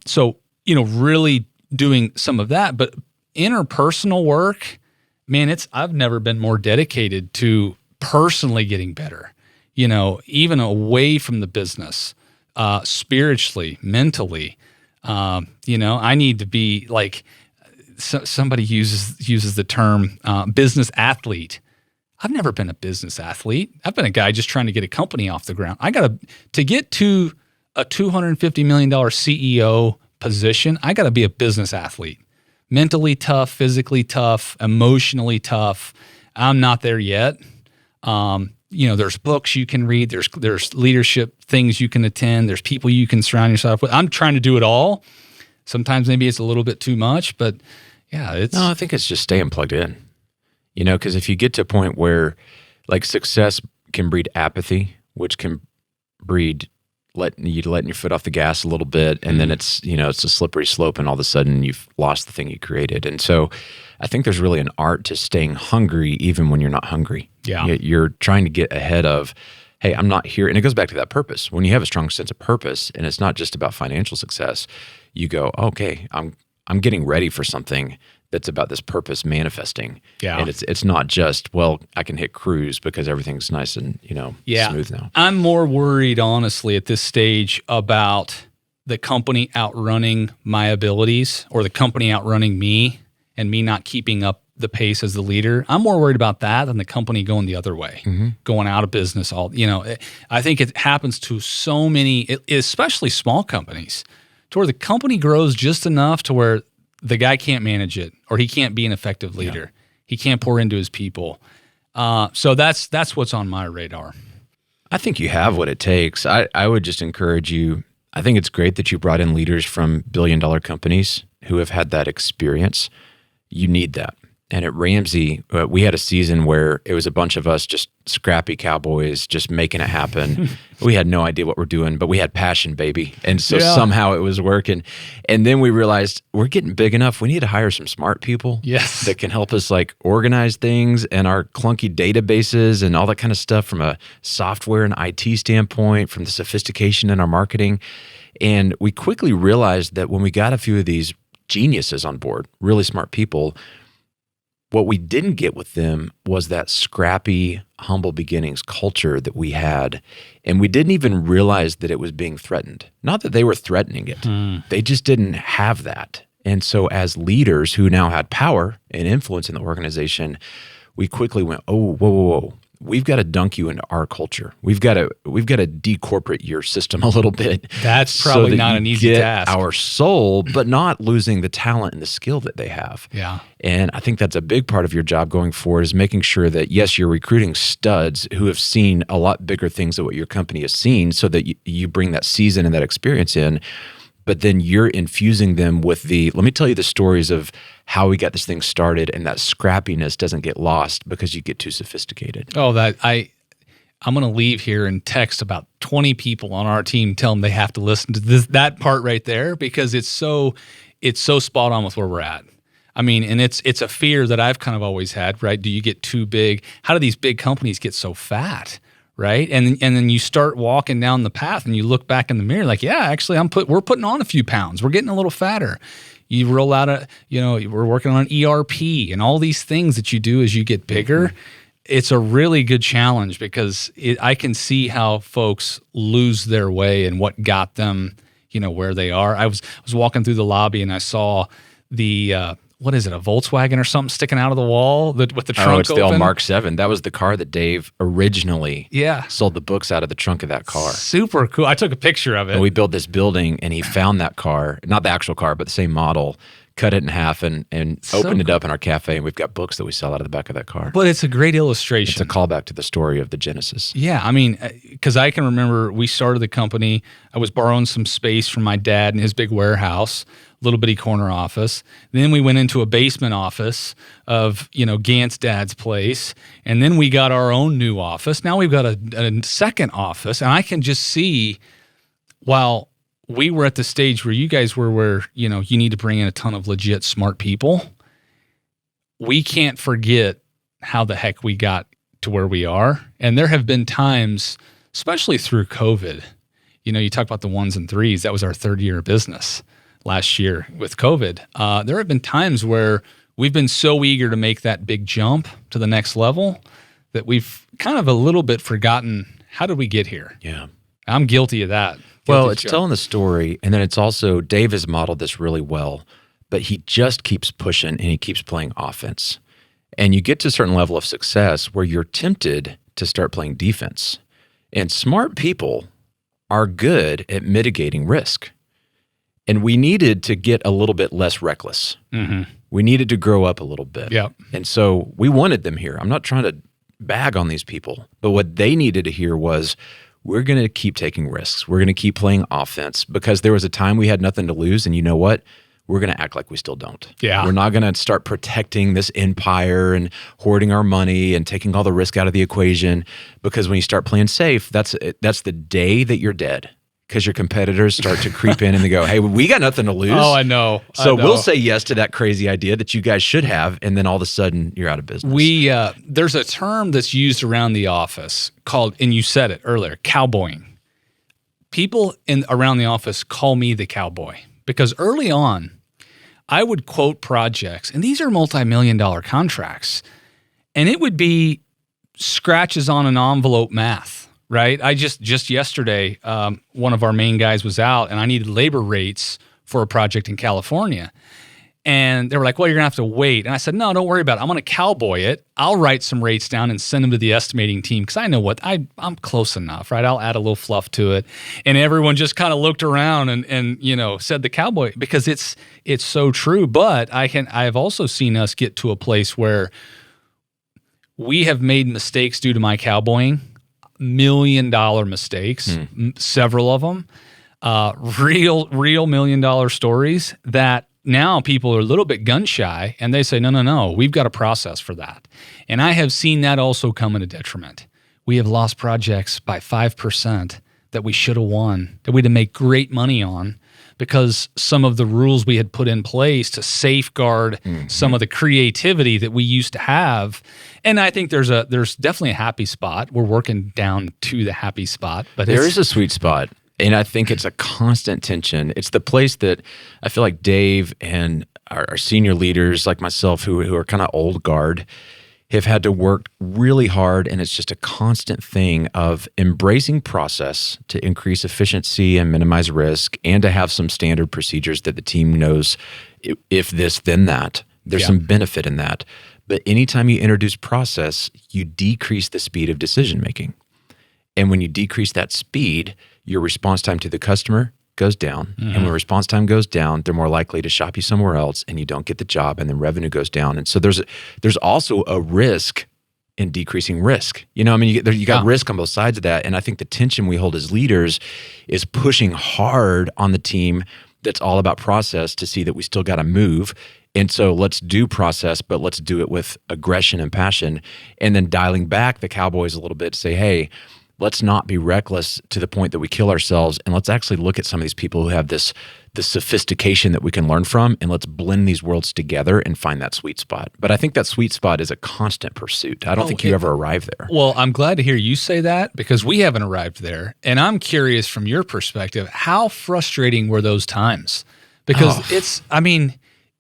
So really doing some of that. But interpersonal work, man, I've never been more dedicated to personally getting better, you know, even away from the business, spiritually, mentally. You know, I need to be like, somebody uses the term business athlete. I've never been a business athlete. I've been a guy just trying to get a company off the ground. To get to a $250 million CEO position, I got to be a business athlete. Mentally tough, physically tough, emotionally tough. I'm not there yet. You know, there's books you can read. There's leadership things you can attend. There's people you can surround yourself with. I'm trying to do it all. Sometimes maybe it's a little bit too much, but yeah, No, I think it's just staying plugged in. You know, because if you get to a point where, like, success can breed apathy, which can breed letting your foot off the gas a little bit, and then it's, you know, it's a slippery slope, and all of a sudden you've lost the thing you created. And so I think there's really an art to staying hungry even when you're not hungry. Yeah. You're trying to get ahead of, hey, I'm not here. And it goes back to that purpose. When you have a strong sense of purpose, and it's not just about financial success, you go, okay, I'm getting ready for something that's about this purpose manifesting. Yeah. And it's not just, well, I can hit cruise because everything's nice and, you know, smooth now. I'm more worried, honestly, at this stage about the company outrunning my abilities, or the company outrunning me and me not keeping up the pace as the leader. I'm more worried about that than the company going the other way, going out of business. I think it happens to so many, especially small companies, to where the company grows just enough to where the guy can't manage it, or he can't be an effective leader. Yeah. He can't pour into his people. So that's what's on my radar. I think you have what it takes. I would just encourage you. I think it's great that you brought in leaders from billion-dollar companies who have had that experience. You need that. And at Ramsey, we had a season where it was a bunch of us just scrappy cowboys just making it happen. We had no idea what we're doing, but we had passion, baby. And so somehow it was working. And then we realized we're getting big enough. We need to hire some smart people that can help us like organize things and our clunky databases and all that kind of stuff from a software and IT standpoint, from the sophistication in our marketing. And we quickly realized that when we got a few of these geniuses on board, really smart people, what we didn't get with them was that scrappy, humble beginnings culture that we had. And we didn't even realize that it was being threatened. Not that they were threatening it. They just didn't have that. And so as leaders who now had power and influence in the organization, we quickly went, oh, whoa. We've got to dunk you into our culture. We've got to decorporate your system a little bit. That's probably so that not an easy task. Our soul, but not losing the talent and the skill that they have. Yeah. And I think that's a big part of your job going forward, is making sure that, yes, you're recruiting studs who have seen a lot bigger things than what your company has seen, so that you bring that season and that experience in. But then you're infusing them with let me tell you the stories of how we got this thing started, and that scrappiness doesn't get lost because you get too sophisticated. Oh, I'm going to leave here and text about 20 people on our team, tell them they have to listen to that part right there, because it's so spot on with where we're at. I mean, and it's a fear that I've kind of always had, right? Do you get too big? How do these big companies get so fat? Right. And then you start walking down the path and you look back in the mirror like, yeah, actually we're putting on a few pounds. We're getting a little fatter. You roll out we're working on an ERP and all these things that you do as you get bigger. It's a really good challenge, because I can see how folks lose their way and what got them, where they are. I was walking through the lobby and I saw the, what is it, a Volkswagen or something sticking out of the wall with the trunk open? Oh, it's the old Mark 7. That was the car that Dave originally sold the books out of the trunk of that car. Super cool. I took a picture of it. And we built this building, and he found that car, not the actual car, but the same model, cut it in half and opened it up in our cafe, and we've got books that we sell out of the back of that car. But it's a great illustration. It's a callback to the story of the Genesis. Yeah, I mean, because I can remember we started the company. I was borrowing some space from my dad in his big warehouse, little bitty corner office. Then we went into a basement office of, Gant's dad's place. And then we got our own new office. Now we've got a second office. And I can just see, while we were at the stage where you guys were, where, you need to bring in a ton of legit smart people, we can't forget how the heck we got to where we are. And there have been times, especially through COVID, you talk about the ones and threes. That was our third year of business last year with COVID. There have been times where we've been so eager to make that big jump to the next level that we've kind of a little bit forgotten, how did we get here? Yeah. I'm guilty of that. Well, it's telling the story, and then it's also, Dave has modeled this really well, but he just keeps pushing and he keeps playing offense. And you get to a certain level of success where you're tempted to start playing defense. And smart people are good at mitigating risk. And we needed to get a little bit less reckless. Mm-hmm. We needed to grow up a little bit. Yep. And so we wanted them here. I'm not trying to bag on these people, but what they needed to hear was, we're going to keep taking risks. We're going to keep playing offense because there was a time we had nothing to lose. And you know what? We're going to act like we still don't. Yeah. We're not going to start protecting this empire and hoarding our money and taking all the risk out of the equation, because when you start playing safe, that's the day that you're dead, because your competitors start to creep in and they go, hey, we got nothing to lose. Oh, I know. So we'll say yes to that crazy idea that you guys should have, and then all of a sudden you're out of business. There's a term that's used around the office called, and you said it earlier, cowboying. People around the office call me the cowboy because early on, I would quote projects, and these are multi-million-dollar contracts, and it would be scratches on an envelope math. Right. I just yesterday, one of our main guys was out and I needed labor rates for a project in California. And they were like, well, you're going to have to wait. And I said, no, don't worry about it. I'm going to cowboy it. I'll write some rates down and send them to the estimating team because I know what I'm close enough. Right. I'll add a little fluff to it. And everyone just kind of looked around and said the cowboy, because it's so true. But I've also seen us get to a place where we have made mistakes due to my cowboying. $1 million mistakes, several of them, real $1 million stories that now people are a little bit gun shy and they say, no, we've got a process for that. And I have seen that also come at a detriment. We have lost projects by 5% that we should have won, that we'd have made great money on, because some of the rules we had put in place to safeguard some of the creativity that we used to have. And I think there's definitely a happy spot. We're working down to the happy spot, but there is a sweet spot. And I think it's a constant tension. It's the place that I feel like Dave and our senior leaders like myself who are kind of old guard have had to work really hard, and it's just a constant thing of embracing process to increase efficiency and minimize risk, and to have some standard procedures that the team knows, if this, then that. There's some benefit in that. But anytime you introduce process, you decrease the speed of decision making. And when you decrease that speed, your response time to the customer goes down. And when response time goes down, they're more likely to shop you somewhere else, and you don't get the job, and then revenue goes down. And so there's also a risk in decreasing risk. You know, I mean, you got risk on both sides of that. And I think the tension we hold as leaders is pushing hard on the team that's all about process to see that we still got to move. And so let's do process, but let's do it with aggression and passion. And then dialing back the cowboys a little bit to say, hey, let's not be reckless to the point that we kill ourselves, and let's actually look at some of these people who have this sophistication that we can learn from, and let's blend these worlds together and find that sweet spot. But I think that sweet spot is a constant pursuit. I don't think you ever arrive there. Well, I'm glad to hear you say that, because we haven't arrived there. And I'm curious from your perspective, how frustrating were those times? Because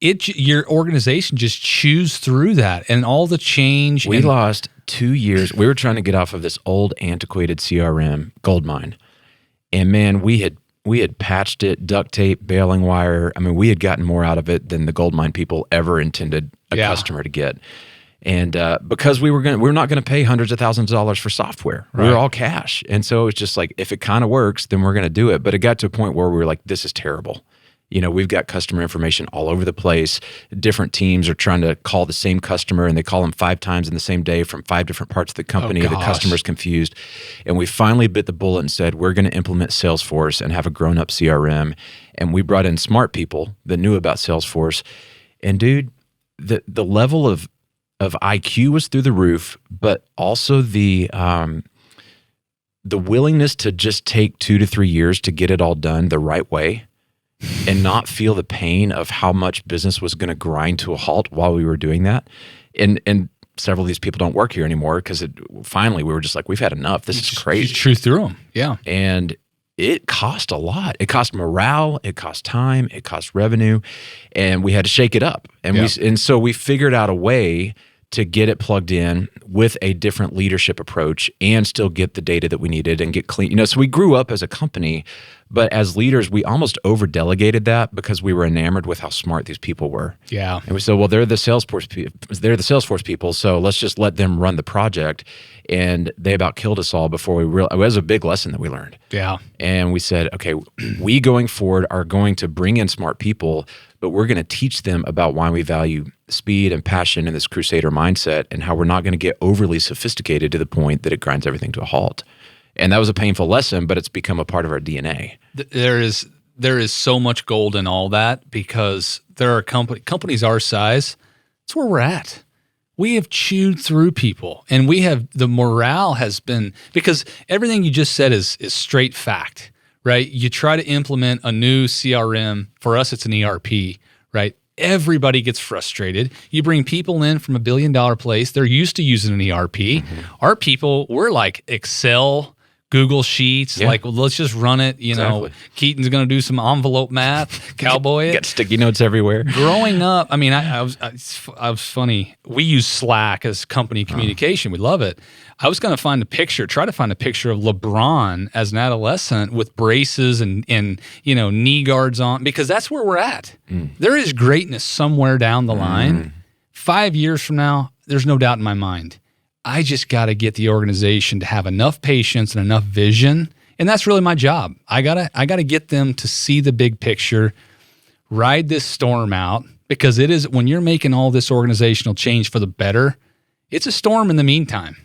your organization just chews through that and all the change. We lost 2 years. We were trying to get off of this old antiquated CRM Goldmine. And man, we had patched it, duct tape, baling wire. I mean, we had gotten more out of it than the Goldmine people ever intended a customer to get. And because we were not going to pay hundreds of thousands of dollars for software. Right. We were all cash. And so it was just like, if it kind of works, then we're going to do it. But it got to a point where we were like, this is terrible. You know, we've got customer information all over the place. Different teams are trying to call the same customer, and they call them 5 times in the same day from 5 different parts of the company. The customer's confused. And we finally bit the bullet and said, we're going to implement Salesforce and have a grown-up CRM. And we brought in smart people that knew about Salesforce. And dude, the level of IQ was through the roof, but also the willingness to just take 2 to 3 years to get it all done the right way, and not feel the pain of how much business was going to grind to a halt while we were doing that. And several of these people don't work here anymore, because finally we were just like, we've had enough. This is crazy. You chew through them. Yeah. And it cost a lot. It cost morale. It cost time. It cost revenue. And we had to shake it up. And so we figured out a way to get it plugged in with a different leadership approach and still get the data that we needed and get clean. So we grew up as a company, but as leaders, we almost over-delegated that because we were enamored with how smart these people were. Yeah. And we said, well, they're the Salesforce people, so let's just let them run the project. And they about killed us all before we realized. It was a big lesson that we learned. Yeah. And we said, okay, we going forward are going to bring in smart people, but we're going to teach them about why we value speed and passion and this crusader mindset, and how we're not going to get overly sophisticated to the point that it grinds everything to a halt. And that was a painful lesson, but it's become a part of our DNA. There is so much gold in all that, because there are companies our size. It's where we're at. We have chewed through people, and the morale has been, because everything you just said is straight fact, right? You try to implement a new CRM. For us, it's an ERP, right? Everybody gets frustrated. You bring people in from $1 billion place. They're used to using an ERP. Mm-hmm. Our people, we're like Excel, Google Sheets, like, well, let's just run it. You know, Keaton's going to do some envelope math, cowboy it. Got sticky notes everywhere. Growing up, I mean, I was funny. We use Slack as company communication. We love it. I was going to try to find a picture of LeBron as an adolescent with braces and knee guards on, because that's where we're at. There is greatness somewhere down the line. 5 years from now, there's no doubt in my mind. I just got to get the organization to have enough patience and enough vision, and that's really my job. I gotta get them to see the big picture, ride this storm out, because it is, when you're making all this organizational change for the better, it's a storm in the meantime,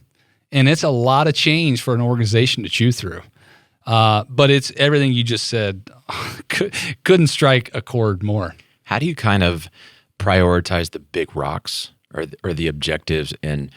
and it's a lot of change for an organization to chew through. But it's everything you just said. Couldn't strike a chord more. How do you kind of prioritize the big rocks or the objectives in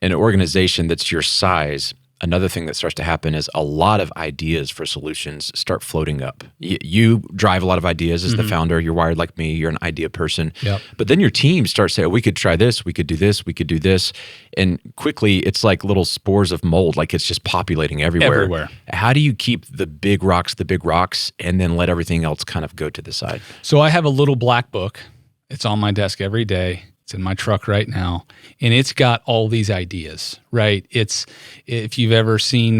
an organization that's your size? Another thing that starts to happen is a lot of ideas for solutions start floating up. You drive a lot of ideas as the founder. You're wired like me. You're an idea person. Yep. But then your team starts saying, oh, we could try this. We could do this. We could do this. And quickly, it's like little spores of mold. Like, it's just populating everywhere. How do you keep the big rocks, and then let everything else kind of go to the side? So I have a little black book. It's on my desk every day. It's in my truck right now, and it's got all these ideas, right? It's, if you've ever seen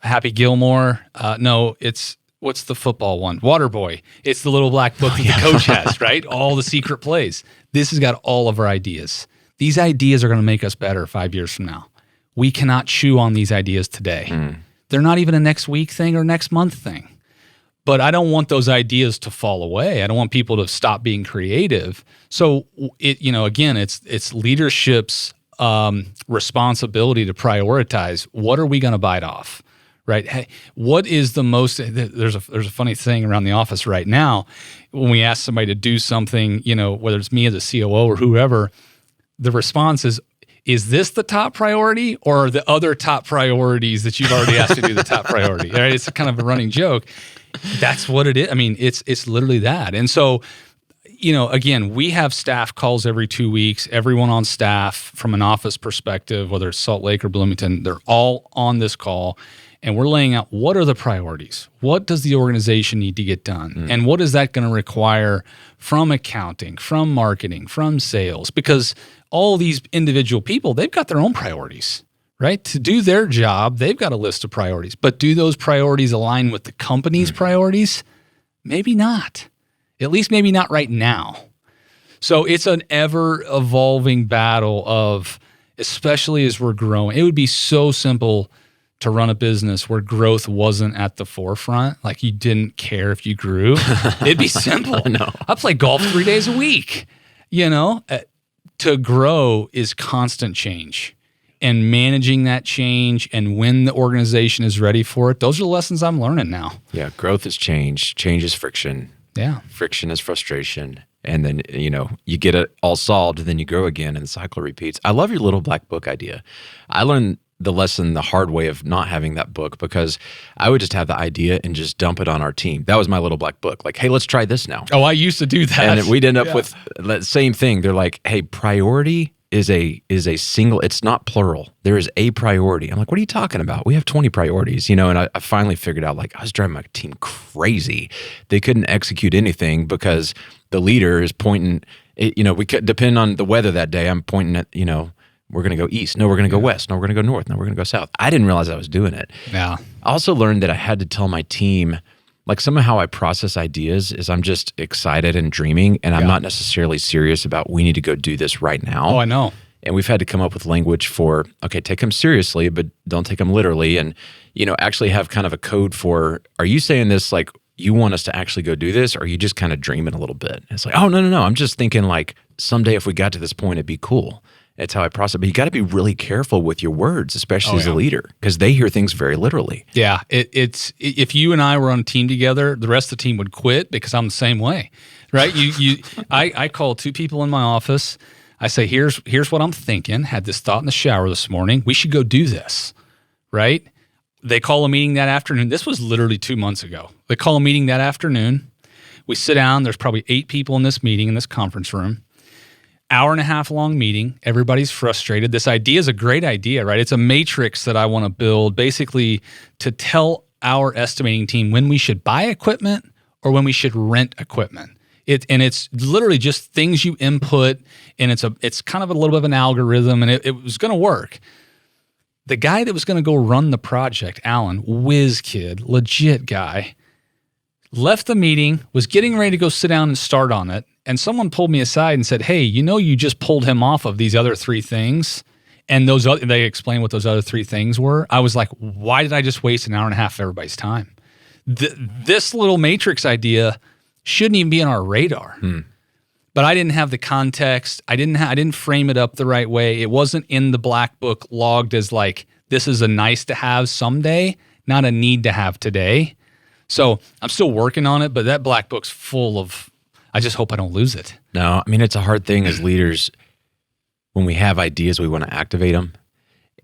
Happy Gilmore, no, it's, what's the football one? Waterboy. It's the little black book that the coach has, right? All the secret plays. This has got all of our ideas. These ideas are going to make us better 5 years from now. We cannot chew on these ideas today. They're not even a next week thing or next month thing. But I don't want those ideas to fall away. I don't want people to stop being creative. So again, it's leadership's responsibility to prioritize. What are we going to bite off, right? Hey, what is the most? There's a funny thing around the office right now. When we ask somebody to do something, whether it's me as a COO or whoever, the response is this the top priority, or are the other top priorities that you've already asked to do the top priority? Right? It's kind of a running joke. That's what it is. I mean, it's literally that. And so, again, we have staff calls every 2 weeks. Everyone on staff, from an office perspective, whether it's Salt Lake or Bloomington, they're all on this call. And we're laying out, what are the priorities? What does the organization need to get done? And what is that going to require from accounting, from marketing, from sales? Because all these individual people, they've got their own priorities, right? To do their job, they've got a list of priorities. But do those priorities align with the company's priorities? Maybe not. At least maybe not right now. So it's an ever-evolving battle of, especially as we're growing. It would be so simple to run a business where growth wasn't at the forefront. Like, you didn't care if you grew. It'd be simple. No. I play golf 3 days a week. To grow is constant change. And managing that change, and when the organization is ready for it, those are the lessons I'm learning now. Yeah, growth is change. Change is friction. Yeah. Friction is frustration. And then, you get it all solved, and then you grow again, and the cycle repeats. I love your little black book idea. I learned the lesson the hard way of not having that book, because I would just have the idea and just dump it on our team. That was my little black book. Like, hey, let's try this now. Oh, I used to do that. And we'd end up with the same thing. They're like, hey, priority is a single, it's not plural. There is a priority. I'm like, what are you talking about? We have 20 priorities, and I finally figured out, like, I was driving my team crazy. They couldn't execute anything because the leader is pointing we could depend on the weather that day. I'm pointing at, we're going to go east. No, we're going to go west. No, we're going to go north. No, we're going to go south. I didn't realize I was doing it. Yeah. I also learned that I had to tell my team, like some of how I process ideas is I'm just excited and dreaming, and I'm not necessarily serious about we need to go do this right now. Oh, I know. And we've had to come up with language for, okay, take them seriously, but don't take them literally. And, actually have kind of a code for, are you saying this like you want us to actually go do this, or are you just kind of dreaming a little bit? And it's like, oh, no. I'm just thinking like someday if we got to this point, it'd be cool. It's how I process. But you got to be really careful with your words, especially as a leader, because they hear things very literally. Yeah, it's if you and I were on a team together, the rest of the team would quit because I'm the same way, right? I call two people in my office. I say, here's what I'm thinking. Had this thought in the shower this morning. We should go do this, right? They call a meeting that afternoon. This was literally 2 months ago. They call a meeting that afternoon. We sit down. There's probably 8 people in this meeting in this conference room. Hour and a half long meeting. Everybody's frustrated. This idea is a great idea, right? It's a matrix that I want to build basically to tell our estimating team when we should buy equipment or when we should rent equipment. It's literally just things you input, and it's kind of a little bit of an algorithm, and it was going to work. The guy that was going to go run the project, Alan, whiz kid, legit guy, left the meeting, was getting ready to go sit down and start on it. And someone pulled me aside and said, hey, you just pulled him off of these other 3 things. And they explained what those other 3 things were. I was like, why did I just waste an hour and a half of everybody's time? This little matrix idea shouldn't even be on our radar. But I didn't have the context. I didn't frame it up the right way. It wasn't in the black book logged as like, this is a nice to have someday, not a need to have today. So I'm still working on it, but that black book's full of, I just hope I don't lose it. No, I mean, it's a hard thing as leaders when we have ideas, we want to activate them.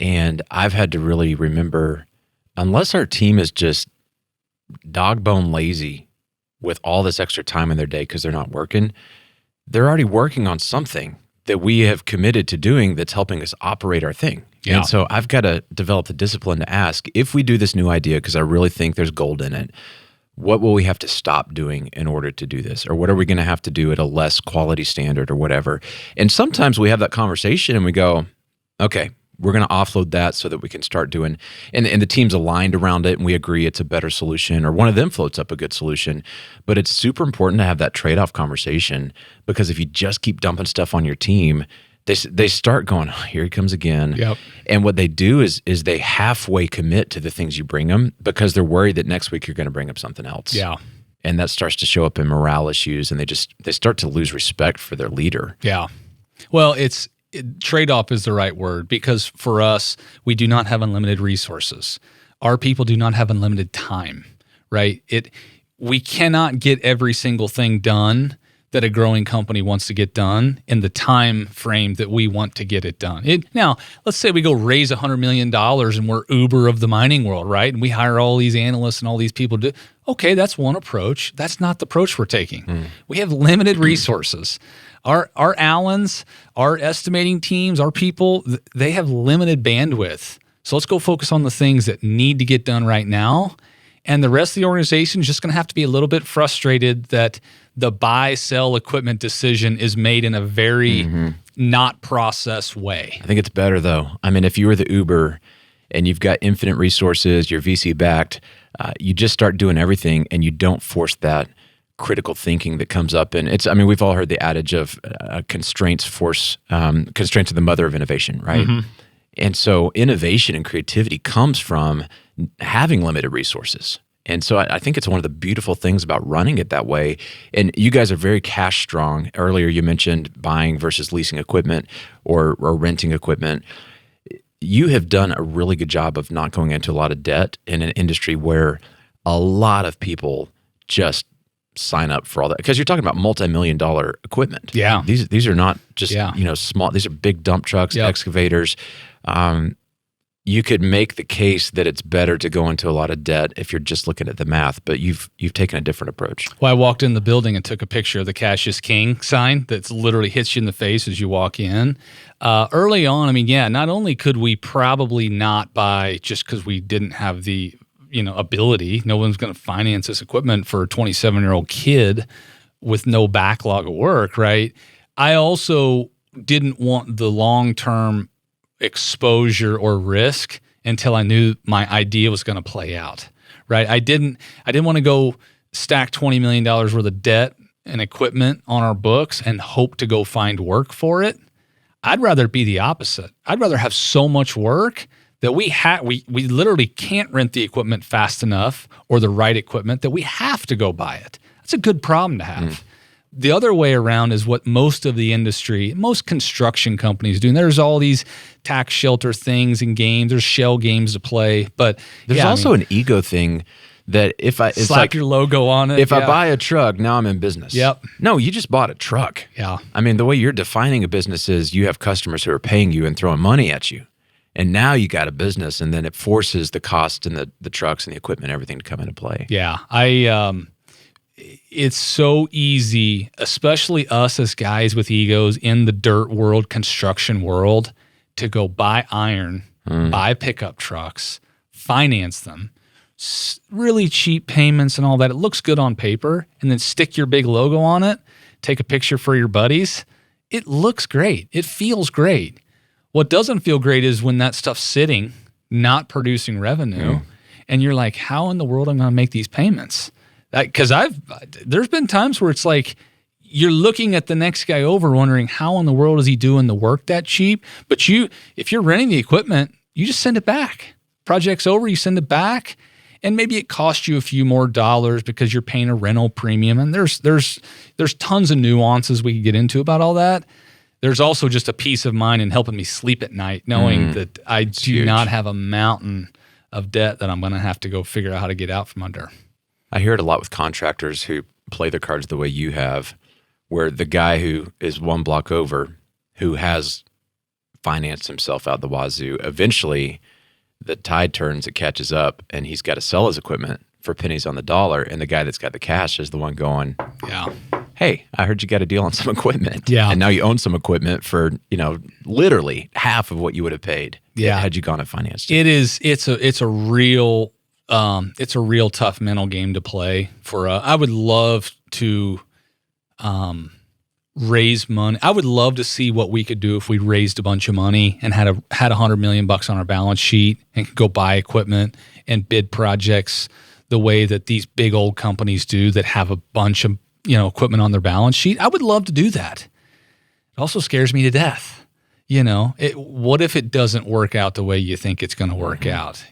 And I've had to really remember, unless our team is just dog bone lazy with all this extra time in their day because they're not working, they're already working on something that we have committed to doing that's helping us operate our thing. Yeah. And so I've got to develop the discipline to ask, if we do this new idea, because I really think there's gold in it, what will we have to stop doing in order to do this? Or what are we going to have to do at a less quality standard or whatever? And sometimes we have that conversation and we go, okay, we're going to offload that so that we can start doing, and the team's aligned around it and we agree it's a better solution, or one of them floats up a good solution. But it's super important to have that trade-off conversation, because if you just keep dumping stuff on your team, they start going, oh, here he comes again. Yep. And what they do is they halfway commit to the things you bring them because they're worried that next week you're going to bring up something else. Yeah. And that starts to show up in morale issues, and they start to lose respect for their leader. Yeah. Well, trade-off is the right word, because for us, we do not have unlimited resources. Our people do not have unlimited time, right? We cannot get every single thing done that a growing company wants to get done in the time frame that we want to get it done. Now, let's say we go raise $100 million and we're Uber of the mining world, right? And we hire all these analysts and all these people to do. Okay, that's one approach. That's not the approach we're taking. We have limited resources. Our Allens, our estimating teams, our people, they have limited bandwidth. So let's go focus on the things that need to get done right now. And the rest of the organization is just going to have to be a little bit frustrated that the buy-sell equipment decision is made in a very not processed way. I think it's better, though. I mean, if you were the Uber and you've got infinite resources, you're VC-backed, you just start doing everything and you don't force that critical thinking that comes up. And we've all heard the adage of constraints are the mother of innovation, right? And so innovation and creativity comes from having limited resources. And so I think it's one of the beautiful things about running it that way. And you guys are very cash strong. Earlier you mentioned buying versus leasing equipment or renting equipment. You have done a really good job of not going into a lot of debt in an industry where a lot of people just sign up for all that, because you're talking about multi-million-dollar equipment. Yeah. These are not just small. These are big dump trucks, excavators. You could make the case that it's better to go into a lot of debt if you're just looking at the math, but you've taken a different approach. Well, I walked in the building and took a picture of the cash is king sign that literally hits you in the face as you walk in. Early on, not only could we probably not buy just because we didn't have the ability, no one's going to finance this equipment for a 27-year-old kid with no backlog of work, right? I also didn't want the long-term exposure or risk until I knew my idea was going to play out, right? I didn't want to go stack $20 million worth of debt and equipment on our books and hope to go find work for it. I'd rather be the opposite. I'd rather have so much work that we literally can't rent the equipment fast enough or the right equipment that we have to go buy it. That's a good problem to have. The other way around is what most of the industry, most construction companies do. And there's all these tax shelter things and games. There's shell games to play. But there's also an ego thing that it's slap like your logo on it. If I buy a truck, now I'm in business. Yep. No, you just bought a truck. Yeah. I mean, the way you're defining a business is you have customers who are paying you and throwing money at you. And now you got a business, and then it forces the cost and the trucks and the equipment and everything to come into play. Yeah. It's so easy, especially us as guys with egos in the dirt world, construction world, to go buy iron, buy pickup trucks, finance them, really cheap payments and all that. It looks good on paper, and then stick your big logo on it, take a picture for your buddies. It looks great. It feels great. What doesn't feel great is when that stuff's sitting, not producing revenue, and you're like, how in the world am I going to make these payments? Because there's been times where it's like you're looking at the next guy over wondering how in the world is he doing the work that cheap? But if you're renting the equipment, you just send it back. Project's over, you send it back, and maybe it costs you a few more dollars because you're paying a rental premium. And there's tons of nuances we could get into about all that. There's also just a peace of mind in helping me sleep at night, knowing that I do not have a mountain of debt that I'm going to have to go figure out how to get out from under. I hear it a lot with contractors who play their cards the way you have, where the guy who is one block over, who has financed himself out the wazoo, eventually the tide turns, it catches up, and he's got to sell his equipment for pennies on the dollar, and the guy that's got the cash is the one going, hey, I heard you got a deal on some equipment. Yeah. And now you own some equipment for, literally half of what you would have paid had you gone and financed it. It's a real tough mental game to play for. I would love to raise money. I would love to see what we could do if we raised a bunch of money and had $100 million on our balance sheet and could go buy equipment and bid projects the way that these big old companies do that have a bunch of equipment on their balance sheet. I would love to do that. It also scares me to death. What if it doesn't work out the way you think it's going to work out?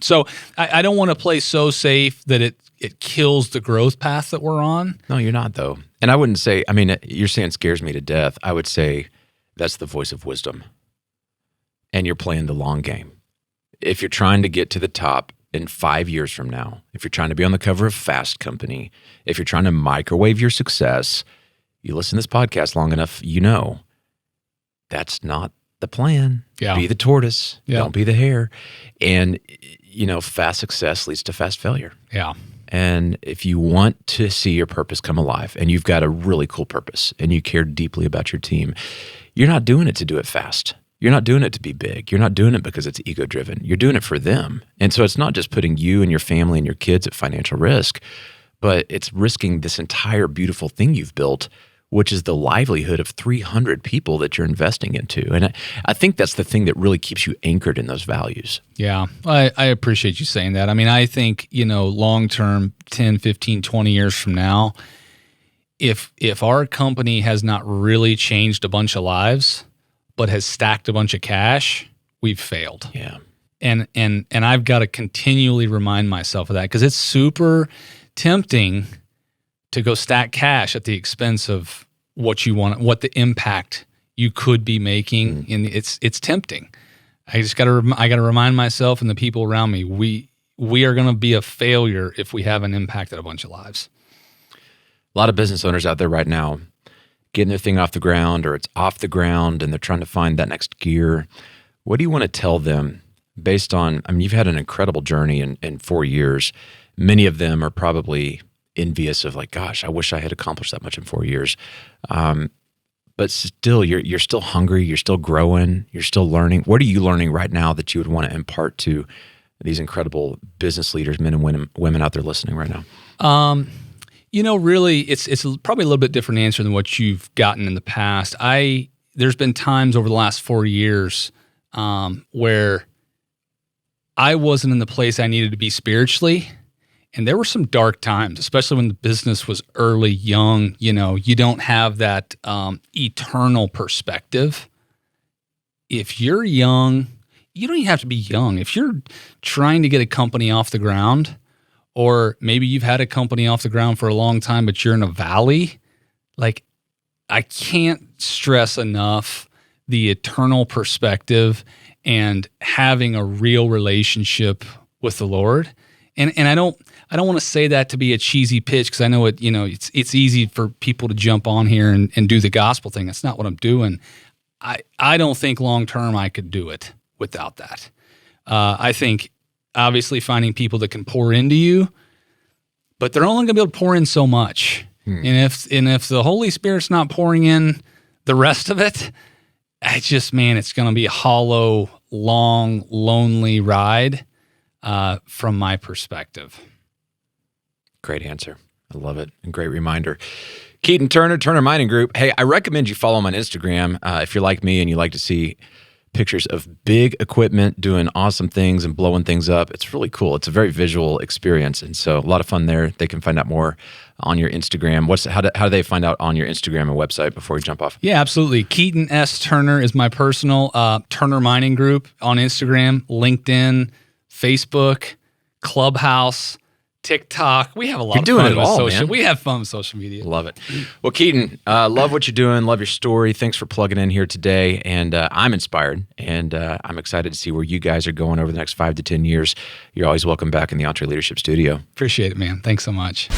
So I don't want to play so safe that it kills the growth path that we're on. No, you're not though. And I wouldn't say, you're saying scares me to death. I would say that's the voice of wisdom. And you're playing the long game. If you're trying to get to the top in 5 years from now, if you're trying to be on the cover of Fast Company, if you're trying to microwave your success, you listen to this podcast long enough, that's not the plan. Yeah. Be the tortoise. Yeah. Don't be the hare. And, fast success leads to fast failure. Yeah. And if you want to see your purpose come alive, and you've got a really cool purpose, and you care deeply about your team, you're not doing it to do it fast. You're not doing it to be big. You're not doing it because it's ego-driven. You're doing it for them. And so it's not just putting you and your family and your kids at financial risk, but it's risking this entire beautiful thing you've built, which is the livelihood of 300 people that you're investing into. And I think that's the thing that really keeps you anchored in those values. Yeah, I appreciate you saying that. I think, long-term, 10, 15, 20 years from now, if our company has not really changed a bunch of lives, but has stacked a bunch of cash, we've failed. Yeah. And I've got to continually remind myself of that, because it's super tempting to go stack cash at the expense of what you want, what the impact you could be making. It's tempting. I got to remind myself and the people around me, we are going to be a failure if we haven't impacted a bunch of lives. A lot of business owners out there right now getting their thing off the ground, or it's off the ground and they're trying to find that next gear. What do you want to tell them based on, you've had an incredible journey in 4 years. Many of them are probably envious of like, gosh, I wish I had accomplished that much in 4 years. But still, you're still hungry. You're still growing. You're still learning. What are you learning right now that you would want to impart to these incredible business leaders, men and women out there listening right now? Really, it's probably a little bit different answer than what you've gotten in the past. There's been times over the last 4 years where I wasn't in the place I needed to be spiritually. And there were some dark times, especially when the business was early, young. You don't have that eternal perspective. If you're young, you don't even have to be young. If you're trying to get a company off the ground, or maybe you've had a company off the ground for a long time, but you're in a valley, like, I can't stress enough the eternal perspective and having a real relationship with the Lord. And I don't want to say that to be a cheesy pitch, because I know it's easy for people to jump on here and do the gospel thing. That's not what I'm doing. I don't think long term I could do it without that. I think obviously finding people that can pour into you, but they're only going to be able to pour in so much. And if the Holy Spirit's not pouring in the rest of it, it's going to be a hollow, long, lonely ride from my perspective. Great answer. I love it. And great reminder. Keaton Turner Mining Group. Hey, I recommend you follow him on Instagram if you're like me and you like to see pictures of big equipment doing awesome things and blowing things up. It's really cool. It's a very visual experience. And so a lot of fun there. They can find out more on your Instagram. How do they find out on your Instagram and website before we jump off? Yeah, absolutely. Keaton S. Turner is my personal Turner Mining Group on Instagram, LinkedIn, Facebook, Clubhouse, TikTok. We have a lot of fun with social. We have fun with social media. Love it. Well, Keaton, love what you're doing. Love your story. Thanks for plugging in here today. And I'm inspired, and I'm excited to see where you guys are going over the next 5 to 10 years. You're always welcome back in the EntreLeadership studio. Appreciate it, man. Thanks so much.